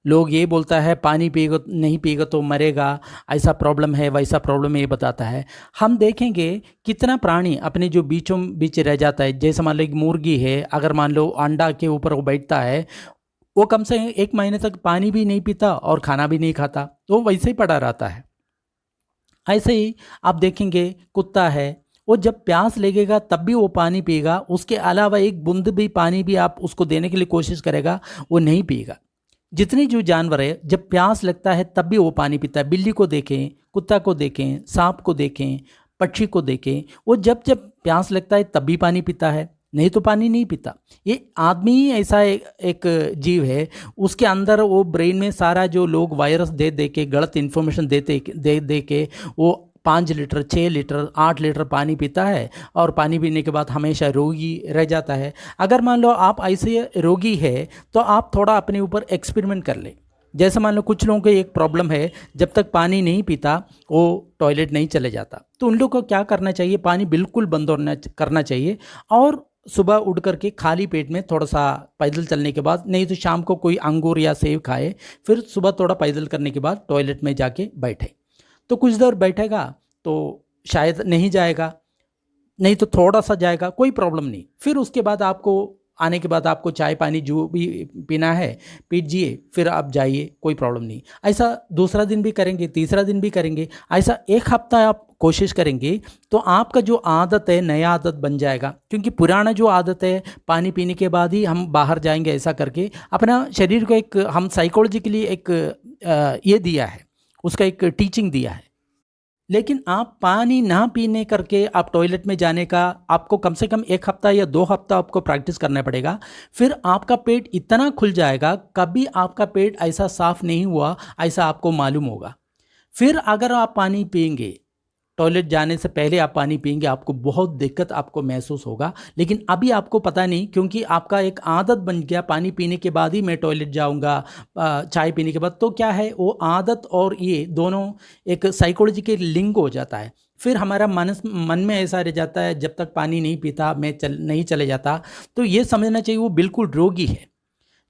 लोग ये बोलता है पानी पिएगा नहीं पिएगा तो मरेगा, ऐसा प्रॉब्लम है वैसा प्रॉब्लम है, ये बताता है। हम देखेंगे कितना प्राणी अपने जो बीचों बीच रह जाता है। जैसे मान लो एक मुर्गी है, अगर मान लो अंडा के ऊपर वो बैठता है, वो कम से 1 महीने तक पानी भी नहीं पीता और खाना भी नहीं खाता, तो वैसे ही पड़ा रहता है। ऐसे ही आप देखेंगे कुत्ता है, वो जब प्यास लगेगा तब भी वो पानी पिएगा, उसके अलावा एक बूंद भी पानी भी आप उसको देने के लिए कोशिश करेगा, वो नहीं पिएगा। जितनी जो जानवर है जब प्यास लगता है तब भी वो पानी पीता है। बिल्ली को देखें, कुत्ता को देखें, सांप को देखें, पक्षी को देखें, वो जब जब प्यास लगता है तब भी पानी पीता है, नहीं तो पानी नहीं पीता। ये आदमी ही ऐसा एक जीव है, उसके अंदर वो ब्रेन में सारा जो लोग वायरस दे दे के गलत इन्फॉर्मेशन देते दे दे के वो 5 लीटर 6 लीटर 8 लीटर पानी पीता है, और पानी पीने के बाद हमेशा रोगी रह जाता है। अगर मान लो आप ऐसे रोगी है तो आप थोड़ा अपने ऊपर एक्सपेरिमेंट कर ले। जैसे मान लो कुछ लोगों को एक प्रॉब्लम है, जब तक पानी नहीं पीता वो टॉयलेट नहीं चले जाता, तो उन लोगों को क्या करना चाहिए, पानी बिल्कुल बंद करना चाहिए, और सुबह उठ करके खाली पेट में थोड़ा सा पैदल चलने के बाद, नहीं तो शाम को कोई अंगूर या सेब खाए, फिर सुबह थोड़ा पैदल करने के बाद टॉयलेट में जाके बैठे। तो कुछ देर बैठेगा तो शायद नहीं जाएगा, नहीं तो थोड़ा सा जाएगा, कोई प्रॉब्लम नहीं। फिर उसके बाद आपको आने के बाद आपको चाय पानी जो भी पीना है पीजिए, फिर आप जाइए, कोई प्रॉब्लम नहीं। ऐसा दूसरा दिन भी करेंगे, तीसरा दिन भी करेंगे, ऐसा 1 हफ्ता आप कोशिश करेंगे तो आपका जो आदत है नया आदत बन जाएगा। क्योंकि पुराना जो आदत है पानी पीने के बाद ही हम बाहर जाएंगे, ऐसा करके अपना शरीर को एक हम साइकोलॉजिकली एक ये दिया है, उसका एक टीचिंग दिया है। लेकिन आप पानी ना पीने करके आप टॉयलेट में जाने का आपको कम से कम 1 हफ्ता या 2 हफ्ता आपको प्रैक्टिस करना पड़ेगा। फिर आपका पेट इतना खुल जाएगा, कभी आपका पेट ऐसा साफ नहीं हुआ ऐसा आपको मालूम होगा। फिर अगर आप पानी पिएंगे, टॉयलेट जाने से पहले आप पानी पिएंगे, आपको बहुत दिक्कत आपको महसूस होगा। लेकिन अभी आपको पता नहीं, क्योंकि आपका एक आदत बन गया पानी पीने के बाद ही मैं टॉयलेट जाऊंगा, चाय पीने के बाद। तो क्या है, वो आदत और ये दोनों एक साइकोलॉजी के लिंक हो जाता है। फिर हमारा मन में ऐसा रह जाता है, जब तक पानी नहीं पीता मैं नहीं चले जाता। तो ये समझना चाहिए वो बिल्कुल रोगी है।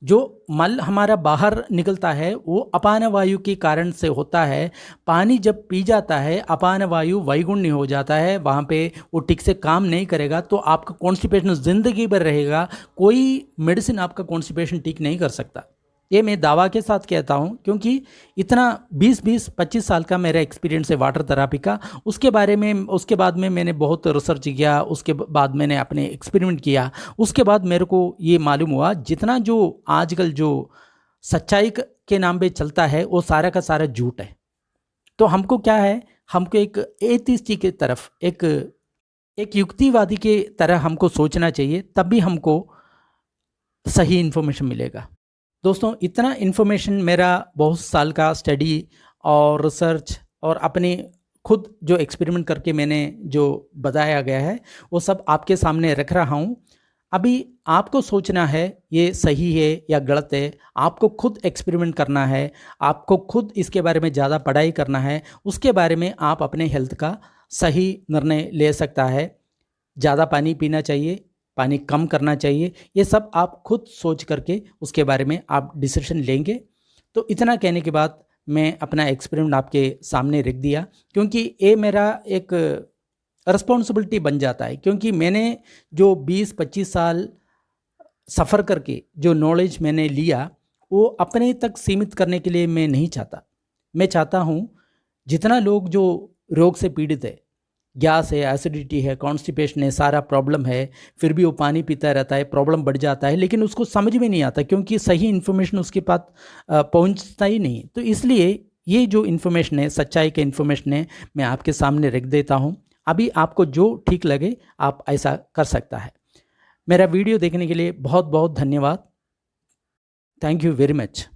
जो मल हमारा बाहर निकलता है वो अपान वायु के कारण से होता है। पानी जब पी जाता है अपान वायु वैगुण्य हो जाता है, वहाँ पे वो ठीक से काम नहीं करेगा, तो आपका कॉन्स्टिपेशन ज़िंदगी भर रहेगा। कोई मेडिसिन आपका कॉन्स्टिपेशन ठीक नहीं कर सकता। ये मैं दावा के साथ कहता हूँ, क्योंकि इतना 20-25 साल का मेरा एक्सपीरियंस है वाटर थेरापी का। उसके बाद में मैंने बहुत रिसर्च किया, उसके बाद मैंने अपने एक्सपेरिमेंट किया। उसके बाद मेरे को ये मालूम हुआ जितना जो आजकल जो सच्चाई के नाम पे चलता है वो सारा का सारा झूठ है। तो हमको क्या है, हमको एक एथिस्ट की तरफ एक युक्तिवादी के तरह हमको सोचना चाहिए, तब भी हमको सही इन्फॉर्मेशन मिलेगा। दोस्तों, इतना इन्फॉर्मेशन मेरा बहुत साल का स्टडी और रिसर्च और अपने खुद जो एक्सपेरिमेंट करके मैंने जो बताया गया है वो सब आपके सामने रख रहा हूँ। अभी आपको सोचना है ये सही है या गलत है, आपको खुद एक्सपेरिमेंट करना है, आपको खुद इसके बारे में ज़्यादा पढ़ाई करना है। उसके बारे में आप अपने हेल्थ का सही निर्णय ले सकता है। ज़्यादा पानी पीना चाहिए, पानी कम करना चाहिए, ये सब आप खुद सोच करके उसके बारे में आप डिसीजन लेंगे। तो इतना कहने के बाद मैं अपना एक्सपेरिमेंट आपके सामने रख दिया, क्योंकि ये मेरा एक रिस्पॉन्सिबिलिटी बन जाता है। क्योंकि मैंने जो 20-25 साल सफ़र करके जो नॉलेज मैंने लिया वो अपने तक सीमित करने के लिए मैं नहीं चाहता। मैं चाहता हूँ जितना लोग जो रोग से पीड़ित है, गैस है, एसिडिटी है, कॉन्स्टिपेशन है, सारा प्रॉब्लम है, फिर भी वो पानी पीता रहता है, प्रॉब्लम बढ़ जाता है, लेकिन उसको समझ में नहीं आता क्योंकि सही इन्फॉर्मेशन उसके पास पहुंचता ही नहीं। तो इसलिए ये जो इन्फॉर्मेशन है, सच्चाई का इन्फॉर्मेशन है, मैं आपके सामने रख देता हूँ। अभी आपको जो ठीक लगे आप ऐसा कर सकता है। मेरा वीडियो देखने के लिए बहुत बहुत धन्यवाद। Thank you very much.